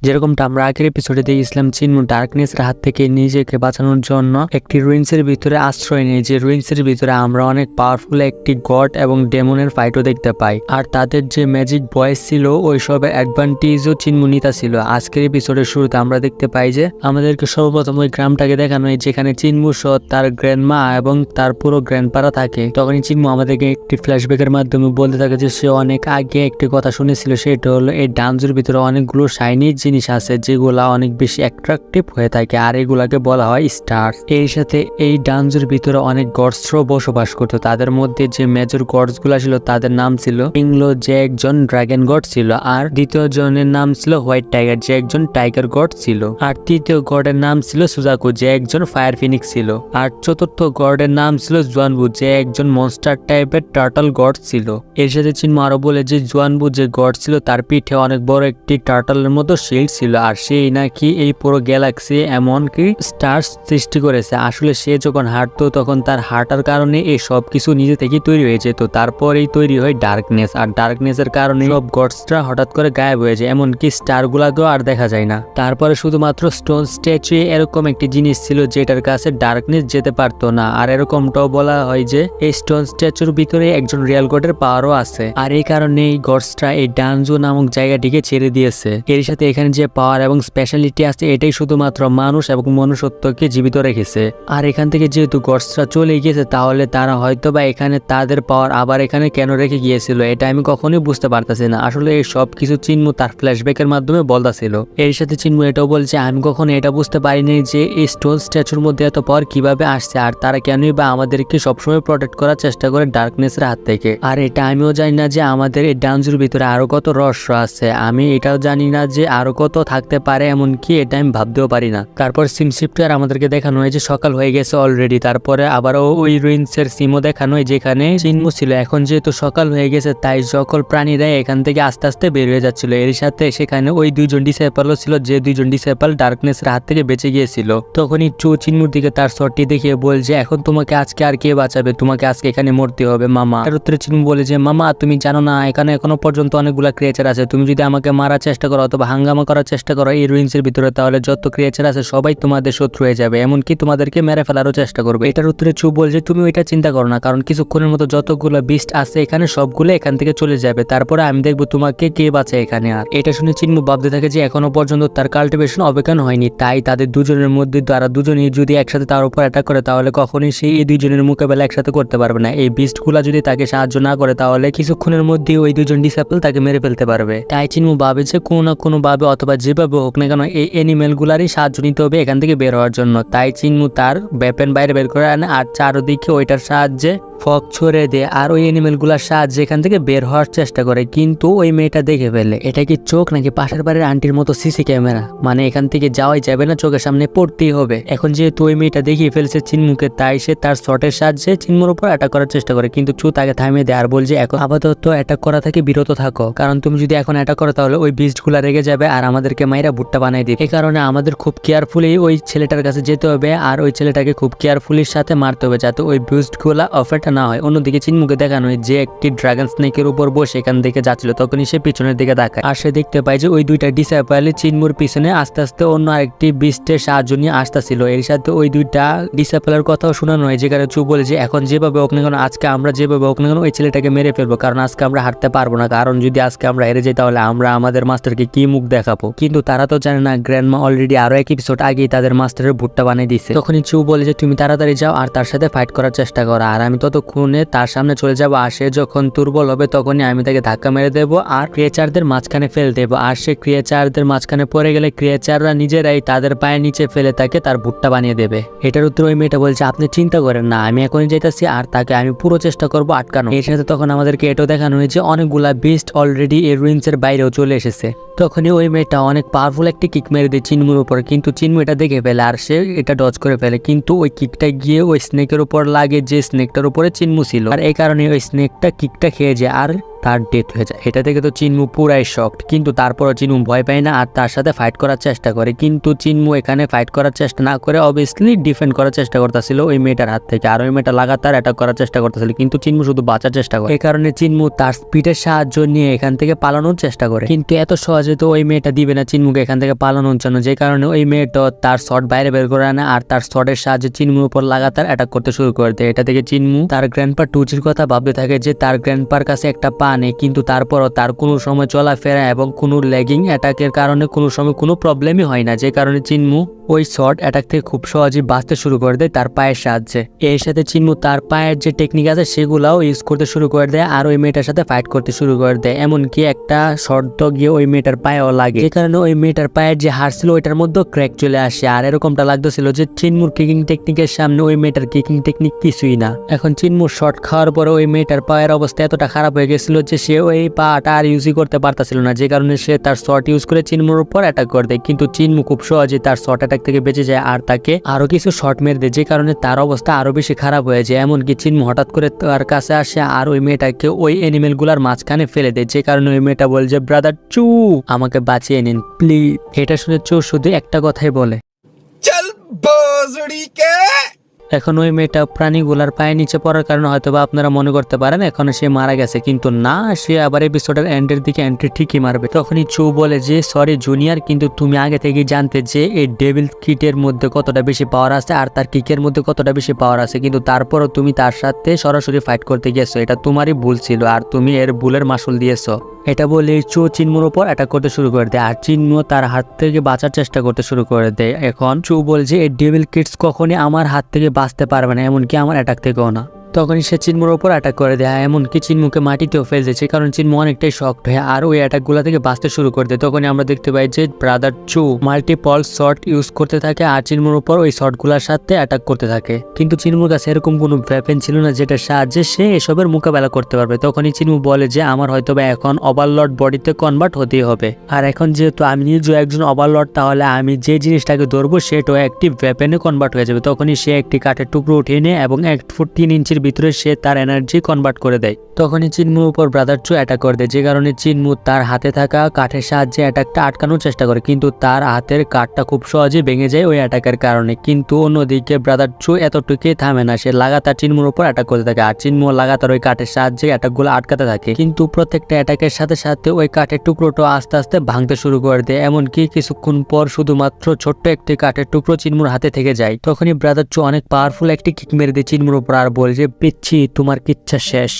যেরকমটা আমরা আগের এপিসোডে দেখেছিলাম, চিন্মু ডার্কনেসের হাত থেকে নিজেকে বাঁচানোর জন্য একটি রুইন্সের ভিতরে আশ্রয় নেয়। যে রুইন্সের ভিতরে আমরা অনেক পাওয়ারফুল একটি গড এবং ডেমনের ফাইটও দেখতে পাই, আর তাদের যে ম্যাজিক ভয়েস ছিল ওইসবের অ্যাডভান্টেজও চিন্মু নিতা ছিল। আজকের এপিসোডের শুরুতে আমরা দেখতে পাই যে আমাদেরকে সর্বপ্রথম ওই গ্রামটাকে দেখানো হয় যেখানে চিন্মু সহ তার গ্র্যান্ডমা এবং তার পুরো গ্র্যান্ডপারা থাকে। তখনই চিন্মু আমাদেরকে একটি ফ্ল্যাশব্যাকের মাধ্যমে বলতে থাকে যে সে অনেক আগে একটি কথা শুনেছিল, সেটা হলো এই ডান্সের ভিতরে অনেকগুলো শাইনি জিনিস আছে যেগুলা অনেক বেশি অ্যাট্রাকটিভ হয়ে থাকে, আর এগুলাকে বলা হয় স্টার। এর সাথে এই ডান্সের ভিতরে অনেক গডসও বসবাস করতো। তাদের মধ্যে যে মেজর গডস গুলা ছিল তাদের নাম ছিল ইংলো, যে একজন ড্রাগন গড ছিল, আর দ্বিতীয় জনের নাম ছিল হোয়াইট টাইগার, যে একজন টাইগার গড ছিল, আর তৃতীয় গডের নাম ছিল সুজাকু, যে একজন ফায়ার ফিনিক্স ছিল, আর চতুর্থ গডের নাম ছিল জুয়ানবু, যে একজন মনস্টার টাইপের টার্টল গড ছিল। এর সাথে চিন্মু আরো বলে যে জুয়ানবু যে গড ছিল তার পিঠে অনেক বড় একটি টার্টলের মতো শিল্ড ছিল, আর সেই নাকি এই পুরো গ্যালাক্সি এমনকি স্টার সৃষ্টি করেছে। আসলে সে যখন হাঁটতো তখন তার হাঁটার কারণে এই সব কিছু নিজে থেকে তৈরি হয়ে যেত। তারপরেই তৈরি হয় ডার্কনেস, আর ডার্কনেসের কারণে সব গডসরা হঠাৎ করে গায়েব হয়ে যায়, এমনকি স্টার গুলাকেও আর দেখা যায় না। তারপরে শুধুমাত্র স্টোন স্ট্যাচু এরকম একটি জিনিস ছিল যেটার কাছে ডার্কনেস যেতে পারতো না, আর এরকমটাও বলা হয় যে এই স্টোন স্ট্যাচুর ভিতরে একজন রিয়েল গডের পাওয়ারও আছে, আর এই কারণে এই গডসরা এই ডানজো নামক জায়গাটিকে ছেড়ে দিয়েছে। এর সাথে এখানে যে পাওয়ার এবং স্পেশালিটি আছে এটাই শুধুমাত্র মানুষ এবং মনুষ্যত্বকে জীবিত রেখেছে। আর এখান থেকে যেহেতু গডসরা চলে গিয়েছে তাহলে তারা হয়তোবা এখানে তাদের পাওয়ার আবার এখানে কেন রেখে গিয়েছিল এটা আমি কখনোই বুঝতে পারতেছি না। আসলে এই সব কিছু চিন্মু তার ফ্ল্যাশব্যাকের মাধ্যমে বলতেছিল। এর সাথে চিন্মু এটাও বলছে আমি কখনো এটা বুঝতে পারিনি যে এই স্টোন স্ট্যাচুর মধ্যে এত পাওয়ার কিভাবে আসছে, আর তারা কেনই বা আমাদেরকে সবসময় প্রোটেক্ট করার চেষ্টা করে ডার্কনেসের হাত থেকে। আর এটা আমিও জানি না যে আমাদের এই ডান্সের ভিতরে আরো কত রহস্য আছে, আমি এটাও জানি না যে আরো কত থাকতে পারে, এমনকি এটা আমি ভাবতেও পারি না। তারপর সিন শিফটে আর আমাদেরকে দেখানো হয় যে সকাল হয়ে গেছে অলরেডি। তারপরে আবারও ওই রুইন্সের সিমও দেখানো হয় যেখানে চিন্মু ছিল। এখন যেহেতু সকাল হয়ে গেছে তাই সকল প্রাণীরা এখান থেকে আস্তে আস্তে বের হয়ে যাচ্ছিল। এর সাথে সেখানে ওই দুইজন ডিসেপলও ছিল, যে দুইজন ডিসেপল ডার্কনেসের হাত থেকে বেঁচে গিয়েছিল। তখনই চু চিন্মুর দিকে তার শটটি দেখিয়ে বলছে এখন তোমাকে আজকে আর কে বাঁচাবে, তোমাকে আজকে এখানে মরতে হবে মামা। তার উত্তরে চিন্মু বলে যে মামা তুমি জানো না এখানে এখনো পর্যন্ত অনেকগুলা ক্রিয়েচার আছে, তুমি যদি আমাকে মারার চেষ্টা করো অথবা হাঙ্গামা করার চেষ্টা করো এই রুইন্সের ভিতরে তাহলে যত ক্রিয়েচার আছে সবাই তোমাদের শত্রু হয়ে যাবে, এমনকি তোমাদেরকে মেরে ফেলারও চেষ্টা করবে। এটার উত্তরে চু বলছে তুমি ওইটা চিন্তা করো না, কারণ কিছুক্ষণের মতো যতগুলো বিস্ট আছে এখানে সবগুলো এখান থেকে চলে যাবে, তারপরে আমি দেখবো তোমাকে কে বাঁচে এখানে। আর এটা শুনে চিন্মু ভাবতে থাকে যে এখনো পর্যন্ত তার কাল্টিভেশন অবেকান হয়নি, তাই তাদের দুজনের মধ্যে তারা দুজনেই যদি একসাথে তার উপর অ্যাটাক করে তাহলে কখনোই সেই এই দুইজনের মোকাবেলা একসাথে করতে পারবে না। এই বিস্ট গুলা যদি তাকে সাহায্য না করে তাহলে কিছুক্ষণের মধ্যে ওই দুজন ডিসেপল তাকে মেরে ফেলতে পারবে। তাই চিন্মু ভাবে যে কোনো না কোনো ভাবে অথবা যেভাবে হোক না কেন এই অ্যানিমেল গুলারই সাহায্য নিতে হবে এখান থেকে বের হওয়ার জন্য। তাই চিন্মু তার ব্যাপেন বাইরে বের করে আনে আর চারদিকে ওইটার সাহায্যে ফগ ছড়ে দেয় আর ওই অ্যানিমেল গুলার সাহায্যে এখান থেকে বের হওয়ার চেষ্টা করে। কিন্তু ওই মেয়েটা দেখে ফেলে এটা কি চোখ নাকি পাশের বাড়ির আন্টির মতো সিসি ক্যামেরা, মানে এখান থেকে যাওয়াই যাবে না, চোখের সামনে পড়তেই হবে। এখন যেহেতু ওই মেয়েটা দেখিয়ে ফেলছে চিন্মুকে তাই সে তার শটের সাহায্যে চিন্মুর উপর অ্যাটাক করার চেষ্টা করে, কিন্তু চু তাকে থামিয়ে দেয় আর বলছে এখন আপাতত অ্যাটাক করা থেকে বিরত থাকো, কারণ তুমি যদি এখন অ্যাটাক করো তাহলে ওই বিস্ট গুলা রেগে যাবে আর আমাদেরকে মাইরা ভুট্টা বানাই দিবে। এই কারণে আমাদের খুব কেয়ারফুলি ওই ছেলেটার কাছে যেতে হবে আর ওই ছেলেটাকে খুব কেয়ারফুলির সাথে মারতে হবে যাতে ওই বিস্ট গুলা অফেট না হয়। অন্যদিকে চিন্মুকে দেখানো হয় যে একটি ড্রাগন স্নেকের উপর বসে এখান থেকে যাচ্ছিল, তখনই সে পিছনের দিকে তাকায় আর সে দেখতে পায় যে ওই দুইটা ডিসেপল চিন্মুর পিছনে আস্তে আস্তে অন্য আরেকটি বিস্টের সাহায্য নিয়ে আসতেছিল। এর সাথে ওই দুইটা ডিসেপলের কথাও শোনানো হয় যেখানে চু বলে যে এখন যেভাবে হোক না কেন আজকে আমরা যেভাবে হোক না কেন ওই ছেলেটাকে মেরে ফেলবো, কারণ আজকে আমরা হারতে পারবো না, কারণ যদি আজকে আমরা হেরে যাই তাহলে আমরা আমাদের মাস্টারকে কি মুখ দেখাবো। কিন্তু তারা তো জানে না গ্র্যান্ডমা অলরেডি আরো এক এপিসোড আগেই তাদের মাস্টারের ভুট্টা বানিয়ে দিচ্ছে। তখনই চু বলে যে তুমি তাড়াতাড়ি যাও আর তার সাথে ফাইট করার চেষ্টা করো, আর আমি ততক্ষণে তার সামনে চলে যাবো, আর সে যখন দুর্বল হবে তখনই আমি তাকে ধাক্কা মেরে দেবো আর ক্রিয়েচারদের মাঝখানে ফেলে দেবো, আর সে ক্রিয়েচারদের মাঝখানে পড়ে গেলে ক্রিয়েচাররা নিজেরাই তাদের পায়ের নিচে ফেলে তাকে তার ভুট্টা বানিয়ে দেবে। এটার উত্তর ওই মেয়েটা বলছে আপনি চিন্তা করেন না, আমি এখনই যেতেছি আর তাকে আমি পুরো চেষ্টা করবো আটকানো। এর সাথে তখন আমাদেরকে এটাও দেখানো হয়েছে অনেকগুলা বিস্ট অলরেডি এই রুইন্সের বাইরেও চলে এসেছে। তখনই ওই মেয়েটা অনেক পাওয়ারফুল একটি কিক মেরে দেয় চিন্মুর উপর, কিন্তু চিন্মু এটা দেখে ফেলে আর সে এটা ডজ করে ফেলে, কিন্তু ওই কিকটা গিয়ে ওই স্নেকের উপর লাগে যে স্নেকটার উপরে চিন্মু ছিল, আর এই কারণে ওই স্নেকটা কিকটা খেয়ে যায় আর তার ডেথ হয়ে যায়। এটা থেকে তো চিনমু পুরাই শকড, কিন্তু তারপরও চিনমু ভয় পায় না আর তার সাথে ফাইট করার চেষ্টা করে। কিন্তু চিনমু এখানে ফাইট করার চেষ্টা না করে অবভিয়াসলি ডিফেন্ড করার চেষ্টা করতেছিল ওই মেয়েটার হাত থেকে, আর ওই মেয়েটা লাগাতার অ্যাটাক করার চেষ্টা করতেছিল, কিন্তু চিনমু শুধু বাঁচার চেষ্টা করে। এই কারণে চিনমু তার স্পিডের সাহায্য নিয়ে এখান থেকে পালানোর চেষ্টা করে, কিন্তু এত সহজে তো ওই মেয়েটা দিবে না চিনমুকে এখান থেকে পালানোর জন্য, যে কারণে ওই মেয়েটা তার শট বাইরে বের করে আনে আর তার শটের সাহায্যে চিনমুর উপর লাগাতার অ্যাটাক করতে শুরু করে দেয়। এটা থেকে চিনমু তার গ্র্যান্ডপা টুচির কথা ভাবতে থাকে যে তার গ্র্যান্ডপার কাছে একটা পা নেই, কিন্তু তারপরও তার কোনো সময় চলাফেরা এবং কোনো ল্যাগিং অ্যাটাকের কারণে কোনো সময় কোনো প্রবলেমই হয় না, যে কারণে চিনমু ওই শর্ট অ্যাটাক থেকে খুব সহজেই বাঁচতে শুরু করে দেয় তার পায়ের সাহায্যে। এর সাথে চিনমু তার পায়ের যে টেকনিক আছে সেগুলাও ইউজ করতে শুরু করে দেয় আর ওই মেয়েটার সাথে ফাইট করতে শুরু করে দেয়। এমনকি একটা শর্ট গিয়ে ওই মেয়েটার পায়েও লাগে, যে কারণে ওই মেয়েটার পায়ের যে হাড় ছিল ওইটার মধ্যে ক্র্যাক চলে আসে। আর এরকমটা লাগতেছিল যে চিনমুর কিকিং টেকনিকের সামনে ওই মেয়েটার কিকিং টেকনিক কিছুই না। এখন চিনমুর শর্ট খাওয়ার পরে ওই মেয়েটার পায়ের অবস্থা এতটা খারাপ হয়ে গেছিল যে সে ওই পাটা আর ইউজই করতে পারতেছিল না, যে কারণে সে তার শর্ট ইউজ করে চিনমুর উপর অ্যাটাক করে দেয়। কিন্তু চিনমু খুব সহজে তার শর্ট অ্যাটাক থেকে বেঁচে যায় আর তাকে আরো কিছু শর্ট মেরে দেয়, যে কারণে তার অবস্থা আরো বেশি খারাপ হয়ে যায়। এমনকি চিনমু হঠাৎ করে তার কাছে আসে আর ওই মেয়েটাকে ওই অ্যানিমেল গুলার মাঝখানে ফেলে দেয়, যে কারণে ওই মেয়েটা বলে যে ব্রাদার চু আমাকে বাঁচিয়ে নিন প্লিজ। এটা শুনে চু শুধু একটা কথাই বলে, चल भोसड़ी के। এখন ওই মেয়েটা প্রাণীগুলার পায়ে নিচে পড়ার কারণে হয়তোবা আপনারা মনে করতে পারেন এখন সে মারা গেছে, কিন্তু না, সে আবার এপিসোডের এন্ডের দিকে এন্ট্রি ঠিকই মারবে। তখনই চু বলে যে সরি জুনিয়র, কিন্তু তুমি আগে থেকেই জানতে যে এই ডেভিল কিটের মধ্যে কতটা বেশি পাওয়ার আছে আর তার কিকের মধ্যে কতটা বেশি পাওয়ার আছে, কিন্তু তারপরও তুমি তার সাথে সরাসরি ফাইট করতে গেছো, এটা তোমারই ভুল ছিল আর তুমি এর ভুলের মাসুল দিয়েছো। এটা বলে চু চিনমুর উপর অ্যাটাক করতে শুরু করে দেয় আর চিনমু তার হাত থেকে বাঁচার চেষ্টা করতে শুরু করে দেয়। এখন চু বলে যে এই ডেভিল কিডস কখনই আমার হাত থেকে বাঁচতে পারবে না, এমনকি আমার অ্যাটাক থেকেও না। তখনই সে চিনমুর উপর অ্যাটাক করে দেয়, এমনকি চিনমুকে মাটিতেও ফেলে দিয়েছে, কারণ চিনমু অনেকটাই শক্ট হয় আর ওই অ্যাটাকগুলো থেকে বাঁচতে শুরু করে দেয়। তখনই আমরা দেখতে পাই যে ব্রাদার চু মাল্টিপল শট ইউজ করতে থাকে আর চিনমুর উপর ওই শটগুলোর সাথে অ্যাটাক করতে থাকে, কিন্তু চিনমুর কাছে এরকম কোনো ওয়েপেন ছিল না যেটার সাহায্যে সে এসবের মোকাবেলা করতে পারবে। তখনই চিনমু বলে যে আমার হয়তোবা এখন ওভারলর্ড বডিতে কনভার্ট হতেই হবে, আর এখন যেহেতু আমি নিজেও একজন ওভারলর্ড তাহলে আমি যে জিনিসটাকে ধরবো সেটাও একটি ওয়েপেনে কনভার্ট হয়ে যাবে। তখনই সে একটি কাঠের টুকরো উঠিয়ে নেয় এবং 1 ফুট 3 ইঞ্চির ভিতরে সে তার এনার্জি কনভার্ট করে দেয়। তখনই চিনমুর উপর ব্রাদার চু অ্যাটাক করে দেয়, যে কারণে চিনমু তার হাতে থাকা কাঠের সাহায্যে অ্যাটাকটা আটকানোর চেষ্টা করে, কিন্তু তার হাতের কাঠটা খুব সহজে ভেঙে যায় ওই অ্যাটাকের কারণে। কিন্তু অন্যদিকে ব্রাদার চু এতটুকুই থামে না, সে লাগাতার চিনমুর উপর অ্যাটাক করতে থাকে আর চিনমু লাগাতার ওই কাঠের সাহায্যে অ্যাটাকগুলো আটকাতে থাকে, কিন্তু প্রত্যেকটা অ্যাটাকের সাথে সাথে ওই কাঠের টুকরোটা আস্তে আস্তে ভাঙতে শুরু করে দেয়। এমনকি কিছুক্ষণ পর শুধুমাত্র ছোট্ট একটি কাঠের টুকরো চিনমুর হাতে থেকে যায়। তখনই ব্রাদার চু অনেক পাওয়ারফুল একটি কিক মেরে দেয় চিনমুর উপর আর বলে যে পিচ্ছি তোমার কিচ্ছা শেষ।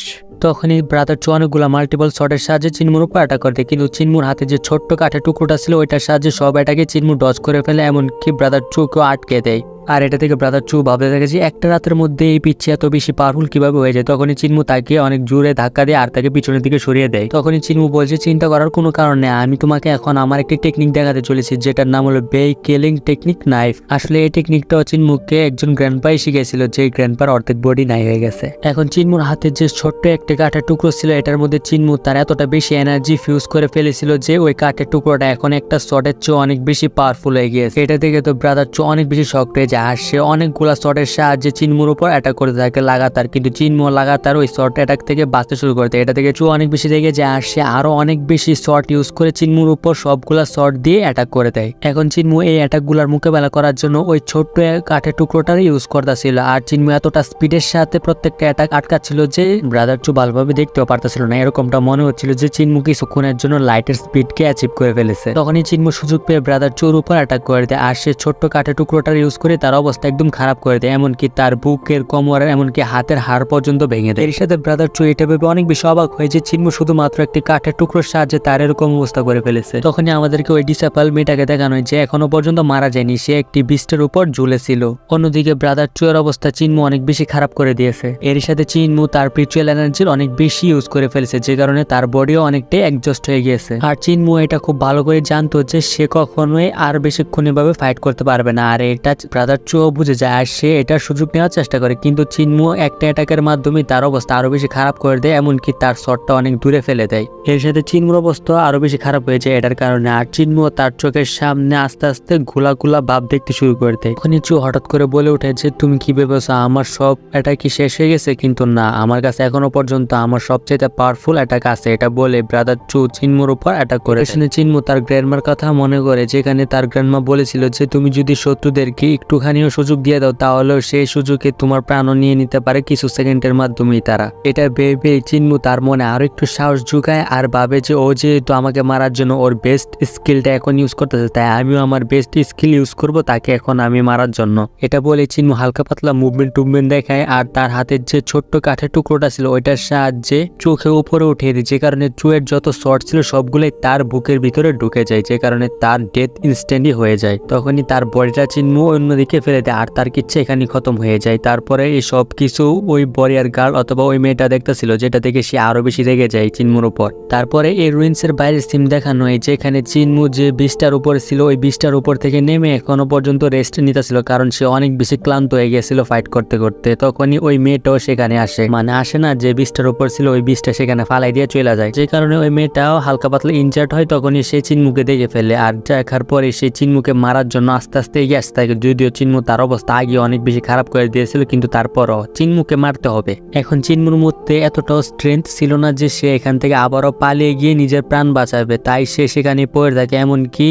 তখনই ব্রাদার চু অনেকগুলো মাল্টিপল শটের সাহায্যে চিনমুর উপর অ্যাটাক করে, কিন্তু চিনমুর হাতে যে ছোট্ট কাঠের টুকরোটা ছিল ওইটার সাহায্যে সব অ্যাটাকে চিনমু ডজ করে ফেলে, এমনকি ব্রাদার চুকেও আটকে দেয়। আর এটা থেকে ব্রাদার চু ভাবতে থাকে যে একটা রাতের মধ্যে এই পিচ্ছি এত বেশি পাওয়ারফুল কিভাবে হয়ে যায়। তখনই চিনমু তাকে অনেক জোরে ধাক্কা দেয় আর তাকে পিছনের দিকে সরিয়ে দেয়। তখনই চিনমু বলছে চিন্তা করার কোনো কারণ নেই, আমি তোমাকে এখন আমার একটি টেকনিক দেখাতে চলেছি যেটার নাম হলো বে কিলিং টেকনিক নাইফ। আসলে এই টেকনিকটাও চিনমুকে একজন গ্র্যান্ডপাই শিখেছিল, যে গ্র্যান্ডপার অর্ধেক বডি নাই হয়ে গেছে। এখন চিনমুর হাতে যে ছোট্ট একটা কাঠের টুকরো ছিল এটার মধ্যে চিনমু তার এতটা বেশি এনার্জি ফিউজ করে ফেলেছিল যে ওই কাঠের টুকরোটা এখন একটা শটের চেয়ে অনেক বেশি পাওয়ারফুল হয়ে গিয়েছে। এটা থেকে তো ব্রাদার চু অনেক বেশি শক পেয়ে যায় আর সে অনেকগুলা শটের সাহায্যে চিনমুর উপর অ্যাটাক করতে থাকে লাগাতার, কিন্তু চিনমু লাগাতার ওই শর্ট অ্যাটাক থেকে বাঁচতে শুরু করতে। এটা থেকে চু অনেক বেশি রেগে যায় আর সে আরো অনেক বেশি শট ইউজ করে চিনমুর উপর সবগুলা শট দিয়ে অ্যাটাক করে দেয়। এখন চিনমু এই অ্যাটাকগুলার মোকাবেলা করার জন্য ওই ছোট্ট কাঠের টুকরোটারই ইউজ করতেছিল আর চিনমু এতটা স্পিডের সাথে প্রত্যেকটা অ্যাটাক আটকাচ্ছিল যে ব্রাদার চু ভালোভাবে দেখতেও পারতেছিল না। এরকমটা মনে হচ্ছিল যে চিনমু কিছুক্ষণের জন্য লাইটের স্পিডকে অ্যাচিভ করে ফেলেছে। তখনই চিনমু সুযোগ পেয়ে ব্রাদার চুর উপর অ্যাটাক করে দেয় আর সে ছোট্ট কাঠের টুকরোটার ইউজ করে তার অবস্থা একদম খারাপ করে দেয়, এমনকি তার বুকের কোমরের এমনকি হাতের হাড় পর্যন্ত ভেঙে দেয়। এর সাথে ব্রাদার চু এটা ভেবে অনেক বেশি অবাক হয়ে যে চিনমু শুধুমাত্র একটি কাঠের টুকরোর সাহায্যে তার এরকম অবস্থা করে ফেলেছে। তখনই আমাদেরকে ওই ডিসেবল মেয়েটাকে দেখানো হয় যে এখনো পর্যন্ত মারা যায়নি, সে একটি বিস্টের উপর ঝুলেছিল। অন্যদিকে ব্রাদার চু এর অবস্থা চিনমু অনেক বেশি খারাপ করে দিয়েছে। এর সাথে চিনমু তার স্পিরিচুয়াল এনার্জির অনেক বেশি ইউজ করে ফেলেছে, যে কারণে তার বডিও অনেকটাই অ্যাডজাস্ট হয়ে গিয়েছে। আর চিনমু এটা খুব ভালো করে জানতো যে সে কখনোই আর বেশিক্ষণ এভাবে ফাইট করতে পারবে না, আর এটা ব্রাদার ব্রাদার চো বুঝে যায় আর সে এটার সুযোগ নেওয়ার চেষ্টা করে, কিন্তু চিনমু একটা অ্যাটাকের মাধ্যমে তার অবস্থা আরো বেশি খারাপ করে দেয়, এমনকি তার শটটা অনেক দূরে ফেলে দেয়। এর সাথে চিনমুর অবস্থা আরো বেশি খারাপ হয়ে যায় এটার কারণে। আর চিনমু তার চোখের সামনে আস্তে আস্তে ঘোলা ঘোলা ভাব দেখতে শুরু করে দেয়। তখনই চো হঠাৎ করে বলে ওঠে যে তুমি কি ভেবেছো আমার সব অ্যাটাক কি শেষ হয়ে গেছে? কিন্তু না, আমার কাছে এখনো পর্যন্ত আমার সবচেয়ে পাওয়ারফুল অ্যাটাক আছে। এটা বলে ব্রাদার চো চিনমুর উপর অ্যাটাক করে। চিনমু তার গ্র্যান্ডমার কথা মনে করে, যেখানে তার গ্র্যান্ডমা বলেছিল যে তুমি যদি শত্রুদেরকে একটুখানিও সুযোগ দিয়ে দাও তাহলে সেই সুযোগে তোমার প্রাণও নিয়ে নিতে পারে কিছু সেকেন্ডের মাধ্যমেই তারা। এটা ভেবে চিনমু তার মনে আরো একটু সাহস জুগায় আর ভাবে যে ও যেহেতু আমাকে মারার জন্য ওর বেস্ট স্কিলটা এখন ইউজ করতেছে, তাই আমিও আমার বেস্ট স্কিল ইউজ করব তাকে এখন আমি মারার জন্য। এটা বলে চিনমু হালকা পাতলা মুভমেন্ট দেখায় আর তার হাতের যে ছোট্ট কাঠের টুকরোটা ছিল ওইটার সাহায্যে চোখে উপরে উঠিয়ে দিই, যে কারণে চোয়ের যত শর্ট ছিল সবগুলোই তার বুকের ভিতরে ঢুকে যায়, যে কারণে তার ডেথ ইনস্ট্যান্টই হয়ে যায়। তখনই তার বডিটা চিনমু অন্যদিকে ফেলে দেয় আর তার কিচ্ছে এখানে খতম হয়ে যায়। তারপরে এই সব কিছু ওই বরিয়ার গার্ল অথবা ওই মেয়েটা দেখতেছিল, যেটা থেকে সে আরো বেশি রেগে যায় চিনমুর উপর। তারপরে এই রুইন্সের বাইরের সিম দেখানো হয়, যেখানে চিনমু যে বিচটার উপরে ছিল ওই বিচটার উপর থেকে নেমে এখনো পর্যন্ত রেস্ট নিতেছিল, কারণ সে অনেক বেশি ক্লান্ত হয়ে গেছিল ফাইট করতে করতে। তখনই ওই মেয়েটাও সেখানে আসে, মানে আসে না, যে বিচটার উপর ছিল ওই বিচটা সেখানে ফালাই দিয়ে চলে যায়, যে কারণে ওই মেয়েটাও হালকা পাতলা ইনজার্ড হয়। তখনই সে চিনমুকে দেখে ফেলে আর দেখার পরে সে চিনমুকে মারার জন্য আস্তে আস্তে এগিয়ে আসতে থাকে, যদিও চিনমু তার অবস্থা আগে অনেক বেশি খারাপ করে দিয়েছিল, কিন্তু তারপরও চিনমুকে মারতে হবে। এখন চিনমুর মধ্যে এতটাও স্ট্রেংথ ছিল না যে সে এখান থেকে আবারও পালিয়ে গিয়ে নিজের প্রাণ বাঁচাবে, তাই সে সেখানে পড়ে থাকে। এমনকি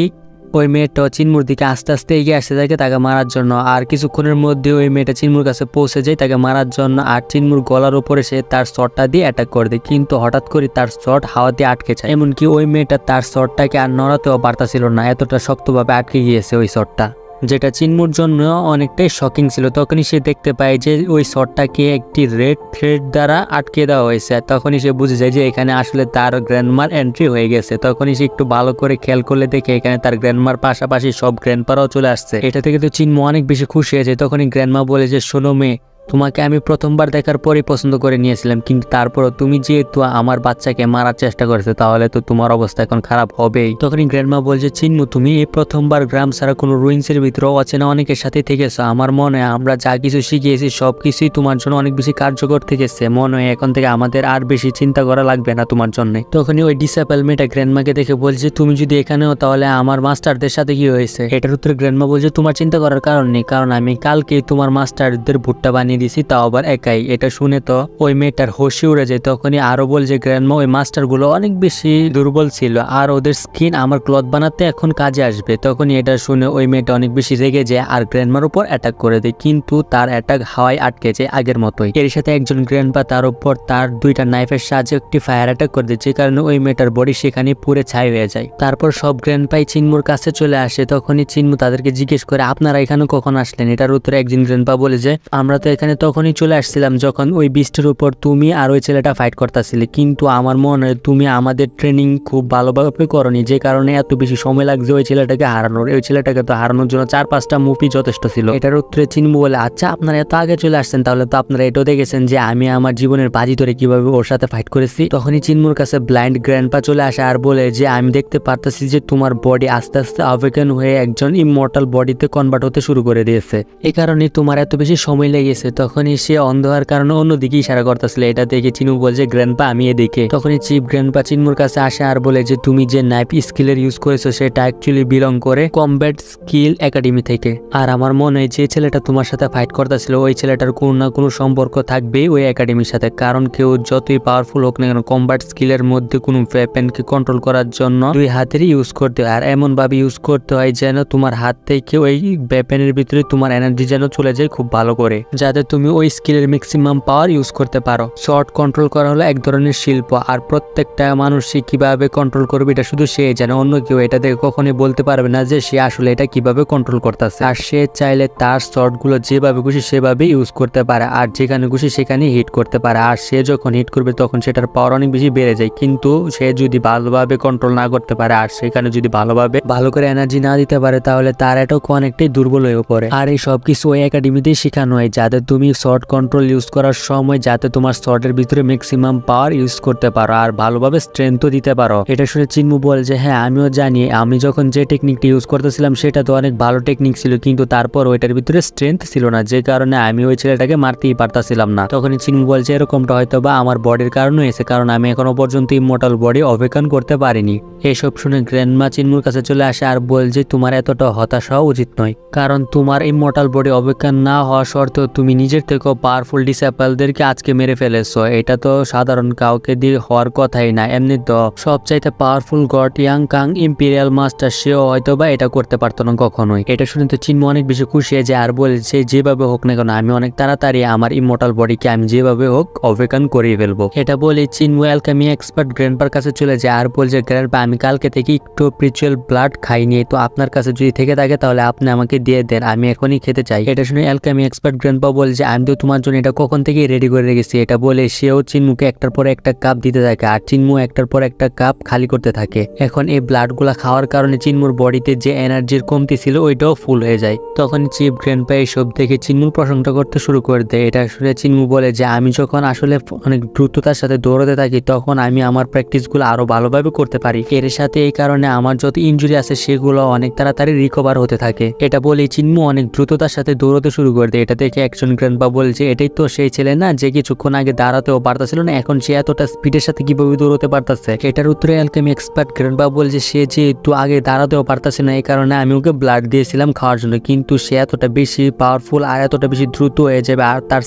ওই মেয়েটা চিনমুর দিকে আস্তে আস্তে এগিয়ে আসতে থাকে তাকে মারার জন্য, আর কিছুক্ষণের মধ্যে ওই মেয়েটা চিনমুর কাছে পৌঁছে যায় তাকে মারার জন্য। আর চিনমুর গলার উপরে সে তার শটটা দিয়ে অ্যাটাক করে দেয়, কিন্তু হঠাৎ করে তার শট হাওয়াতে আটকে যায়, এমনকি ওই মেয়েটা তার শটটাকে আর নড়াতেও পারতাছিল না, এতটা শক্তভাবে আটকে গিয়েছে ওই শটটা, যেটা চিনমুর জন্য অনেকটাই শকিং ছিল। তখনই সে দেখতে পায় যে ওই শটটাকে একটি রেড থ্রেড দ্বারা আটকে দেওয়া হয়েছে। তখনই সে বুঝে যায় যে এখানে আসলে তার গ্র্যান্ডমার এন্ট্রি হয়ে গেছে। তখনই সে একটু ভালো করে খেয়াল করলে দেখে এখানে তার গ্র্যান্ডমার পাশাপাশি সব গ্র্যান্ডপারাও চলে আসছে। এটা থেকে তো চিনমু অনেক বেশি খুশি হয়েছে। তখনই গ্র্যান্ডমা বলে যে শোনো মেয়ে, তোমাকে আমি প্রথমবার দেখার পরেই পছন্দ করে নিয়েছিলাম, কিন্তু তারপরও তুমি যেহেতু আমার বাচ্চাকে মারার চেষ্টা করেছো তাহলে তো তোমার অবস্থা এখন খারাপ হবেই। তখনই গ্র্যান্ডমা বলছে চিনমু তুমি এই প্রথমবার গ্রাম ছাড়া কোনো রুইন্সের ভিতরে অচেনা অনেকের সাথে থেকেছো, আমার মনে হয় আমরা যা কিছু শিখিয়েছি সবকিছুই তোমার জন্য অনেক বেশি কার্যকর থেকেছে, মনে হয় এখন থেকে আমাদের আর বেশি চিন্তা করা লাগবে না তোমার জন্য। তখনই ওই ডিসেবল মেয়েটা গ্র্যান্ডমাকে দেখে বলছে তুমি যদি এখানেও তাহলে আমার মাস্টারদের সাথে কি হয়েছে? এটার উত্তরে গ্র্যান্ডমা বলছে তোমার চিন্তা করার কারণ নেই, কারণ আমি কালকে তোমার মাস্টারদের ভুট্টা বানিয়ে দিছি, তাও আবার একাই। এটা শুনে তো ওই মেয়েটার হোশে উড়ে যায়। তখনই আরো বলছে গ্র্যান্ডমা ওই মাস্টার গুলো অনেক বেশি দুর্বল ছিল আর ওদের স্কিন আমার ক্লথ বানাতে এখন কাজে আসবে। তখনই এটা শুনে ওই মেয়েটা অনেক বেশি রেগে যায় আর গ্র্যান্ডমার উপর অ্যাটাক করে দেয়, কিন্তু তার অ্যাটাক হাওয়ায় আটকে যায় আগের মতোই। এর সাথে একজন গ্র্যান্ডপা তার উপর তার দুইটা নাইফের সাহায্যে একটি ফায়ার অ্যাটাক করে দেয়, যে কারণে ওই মেয়েটার বডি সেখানে পুড়ে ছাই হয়ে যায়। তারপর সব গ্র্যান্ডপাই চিনমুর কাছে চলে আসে। তখনই চিনমু তাদেরকে জিজ্ঞেস করে আপনারা এখানে কখন আসলেন? এটার উত্তরে একজন গ্র্যান্ডপা বলে যে আমরা তো এখানে তখনই চলে আসছিলাম যখন ওই বিস্টের উপর তুমি আর ওই ছেলেটা ফাইট করতেছিলে, কিন্তু আমার মনে হয় তুমি আমাদের ট্রেনিং খুব ভালোভাবে করনি, যে কারণে এত বেশি সময় লাগছে ওই ছেলেটাকে হারানোর। ওই ছেলেটাকে তো হারানোর জন্য 4-5টা মুভি যথেষ্ট ছিল। এটার উত্তরে চিনমু বলে আচ্ছা আপনারা এত আগে চলে আসছেন, তাহলে তো আপনারা এটাও দেখেছেন যে আমি আমার জীবনের বাজি ধরে কিভাবে ওর সাথে ফাইট করেছি। তখনই চিনমুর কাছে ব্লাইন্ড গ্র্যান্ডপা চলে আসে আর বলে যে আমি দেখতে পারতেছি যে তোমার বডি আস্তে আস্তে অ্যাওয়েকেন হয়ে একজন ইমমর্টাল বডিতে কনভার্ট হতে শুরু করে দিয়েছে, এই কারণে তোমার এত বেশি সময় লেগেছে। তখনই সে অন্ধ হওয়ার কারণে অন্যদিকে ইশারা করতেছিল, এটা দেখে চিনমু বলছে গ্র্যান্ডপা আমি এদিকে। তখনই চিফ গ্র্যান্ডপা চিনমুর কাছে আসে আর বলে যে তুমি যে নাইফ স্কিলের ইউজ করেছো সেটা অ্যাকচুয়ালি বিলং করে কমব্যাট স্কিল একাডেমি থেকে, আর আমার মনে হয় যে ছেলেটা তোমার সাথে ফাইট করতেছিল ওই ছেলেটার কোনো না কোনো সম্পর্ক থাকবেই ওই একাডেমির সাথে, কারণ কেউ যতই পাওয়ারফুল হোক না কেন কমব্যাট স্কিলের মধ্যে কোনো ওয়েপেনকে কন্ট্রোল করার জন্য দুই হাতেরই ইউজ করতে হয়, আর এমন ভাবে ইউজ করতে হয় যেন তোমার হাত থেকে ওই ওয়েপেনের ভিতরে তোমার এনার্জি যেন চলে যায় খুব ভালো করে, যাতে তুমি ওই স্কিলের ম্যাক্সিমাম পাওয়ার ইউজ করতে পারো। শর্ট কন্ট্রোল করা হলো এক ধরনের শিল্প, আর প্রত্যেকটা মানুষই কিভাবে কন্ট্রোল করবে এটা শুধু সে জানে, অন্য কেউ এটা দেখে কখনোই বলতে পারবে না যে সে আসলে এটা কিভাবে কন্ট্রোল করতেছে। আর সে চাইলে তার শর্ট গুলো যেভাবে খুশি সেভাবে ইউজ করতে পারে, আর যেখানে খুশি সেখানে হিট করতে পারে, আর সে যখন হিট করবে তখন সেটার পাওয়ার অনেক বেশি বেড়ে যায়। কিন্তু সে যদি ভালোভাবে কন্ট্রোল না করতে পারে আর সেখানে যদি ভালো করে এনার্জি না দিতে পারে তাহলে তার এটাও অনেকটাই দুর্বল হয়ে পড়ে। আর এই সবকিছু ওই একাডেমিতেই শেখানো হয়, যাদের তুমি শর্ট কন্ট্রোল ইউজ করার সময় যাতে তোমার শর্টের ভিতরে ম্যাক্সিমাম পাওয়ার ইউজ করতে পারো আর ভালোভাবে স্ট্রেংথও দিতে পারো। এটা শুনে চিন্মু বলে যে হ্যাঁ আমিও জানি, আমি যখন যে টেকনিকটা ইউজ করতেছিলাম সেটা তো অনেক ভালো টেকনিক ছিল, কিন্তু তারপর ওইটার ভিতরে স্ট্রেংথ ছিল না, যে কারণে আমি ওই ছেলেটাকে মারতেই পারতাছিলাম না। তখনই চিন্মু বলছে এরকমটা হয়তো বা আমার বডির কারণে হয়েছে, কারণ আমি এখনো পর্যন্ত ইমমর্টাল বডি ওভারকাম করতে পারিনি। এইসব শুনে গ্র্যান্ডমা চিন্মুর কাছে চলে আসে আর বলছে তোমার এতটা হতাশ হওয়া উচিত নয়, কারণ তোমার ইমমর্টাল বডি ওভারকাম না হওয়া সত্ত্বেও তুমি নিজের থেকেও পাওয়ারফুল ডিসেবলদেরকে আজকে মেরে ফেলেছো। এটা তো সাধারণ কাউকে দিয়ে হওয়ার কথাই না। এমনি তো সবচাইতে powerful god Yang Kang imperial master সেও হয়তো বা এটা করতে পারতো না কখনোই। এটা শুনে তো চিন্মু অনেক বেশি খুশি হয়ে যায় আর বলছে যেভাবে হোক না কেন আমি অনেক তাড়াতাড়ি আমার ইমমর্টাল বডিকে আমি যেভাবে হোক ওভারকাম করিয়ে ফেলবো। এটা বলে চিন্মু অ্যালকেমি এক্সপার্ট গ্র্যান্ডপার কাছে চলে যায় আর বলছে গ্র্যান্ডপা আমি কালকে থেকে একটু স্পিরিচুয়াল ব্লাড খাইনি, তো আপনার কাছে যদি থেকে থাকে তাহলে আপনি আমাকে দিয়ে দেন, আমি এখনই খেতে চাই। এটা শুনে অ্যালকেমি এক্সপার্ট গ্র্যান্ডপা বলছে আমি তো তোমার জন্য এটা কখন থেকেই রেডি করে রেখেছি। এটা বলে সেও চিন্মুকে একটার পর একটা কাপ দিতে থাকে আর চিন্মু একটার পর একটা কাপ খালি করতে থাকে। এখন এই ব্লাড গুলা খাওয়ার কারণে চিন্মুর বডিতে যে এনার্জির কমতি ছিল ওইটাও ফুল হয়ে যায়। তখন চিফ গ্র্যান্ডপা এইসব দেখে চিন্মুর প্রশংসা করতে শুরু করে দেয়। এটা শুনে চিন্মু বলে যে আমি যখন আসলে অনেক দ্রুততার সাথে দৌড়াতে থাকি তখন আমি আমার প্র্যাকটিসগুলো আরো ভালোভাবে করতে পারি, এর সাথে এই কারণে আমার যত ইনজুরি আছে সেগুলো অনেক তাড়াতাড়ি রিকভার হতে থাকে। এটা বলে চিন্মু অনেক দ্রুততার সাথে দৌড়াতে শুরু করে দেয়। এটা দেখে একজন গ্র্যান্ডপা বলছে এটাই তো সেই ছেলে না যে কিছুক্ষণ আগে দাঁড়াতেও পারতাছিল না, এখন সে এতটা স্পিডের সাথে কিভাবে দৌড়াতে পারতাছে। এটার উত্তরে অ্যালকেমি এক্সপার্ট গ্র্যান্ডপা বলছে সে যেহেতু আগে দাঁড়াতেও পারতাছে না এই কারণে আমি ওকে ব্লাড দিয়েছিলাম খাওয়ার জন্য, কিন্তু সে এতটা বেশি পাওয়ারফুল আর এতটা বেশি দ্রুত হয়ে যাবে আর তার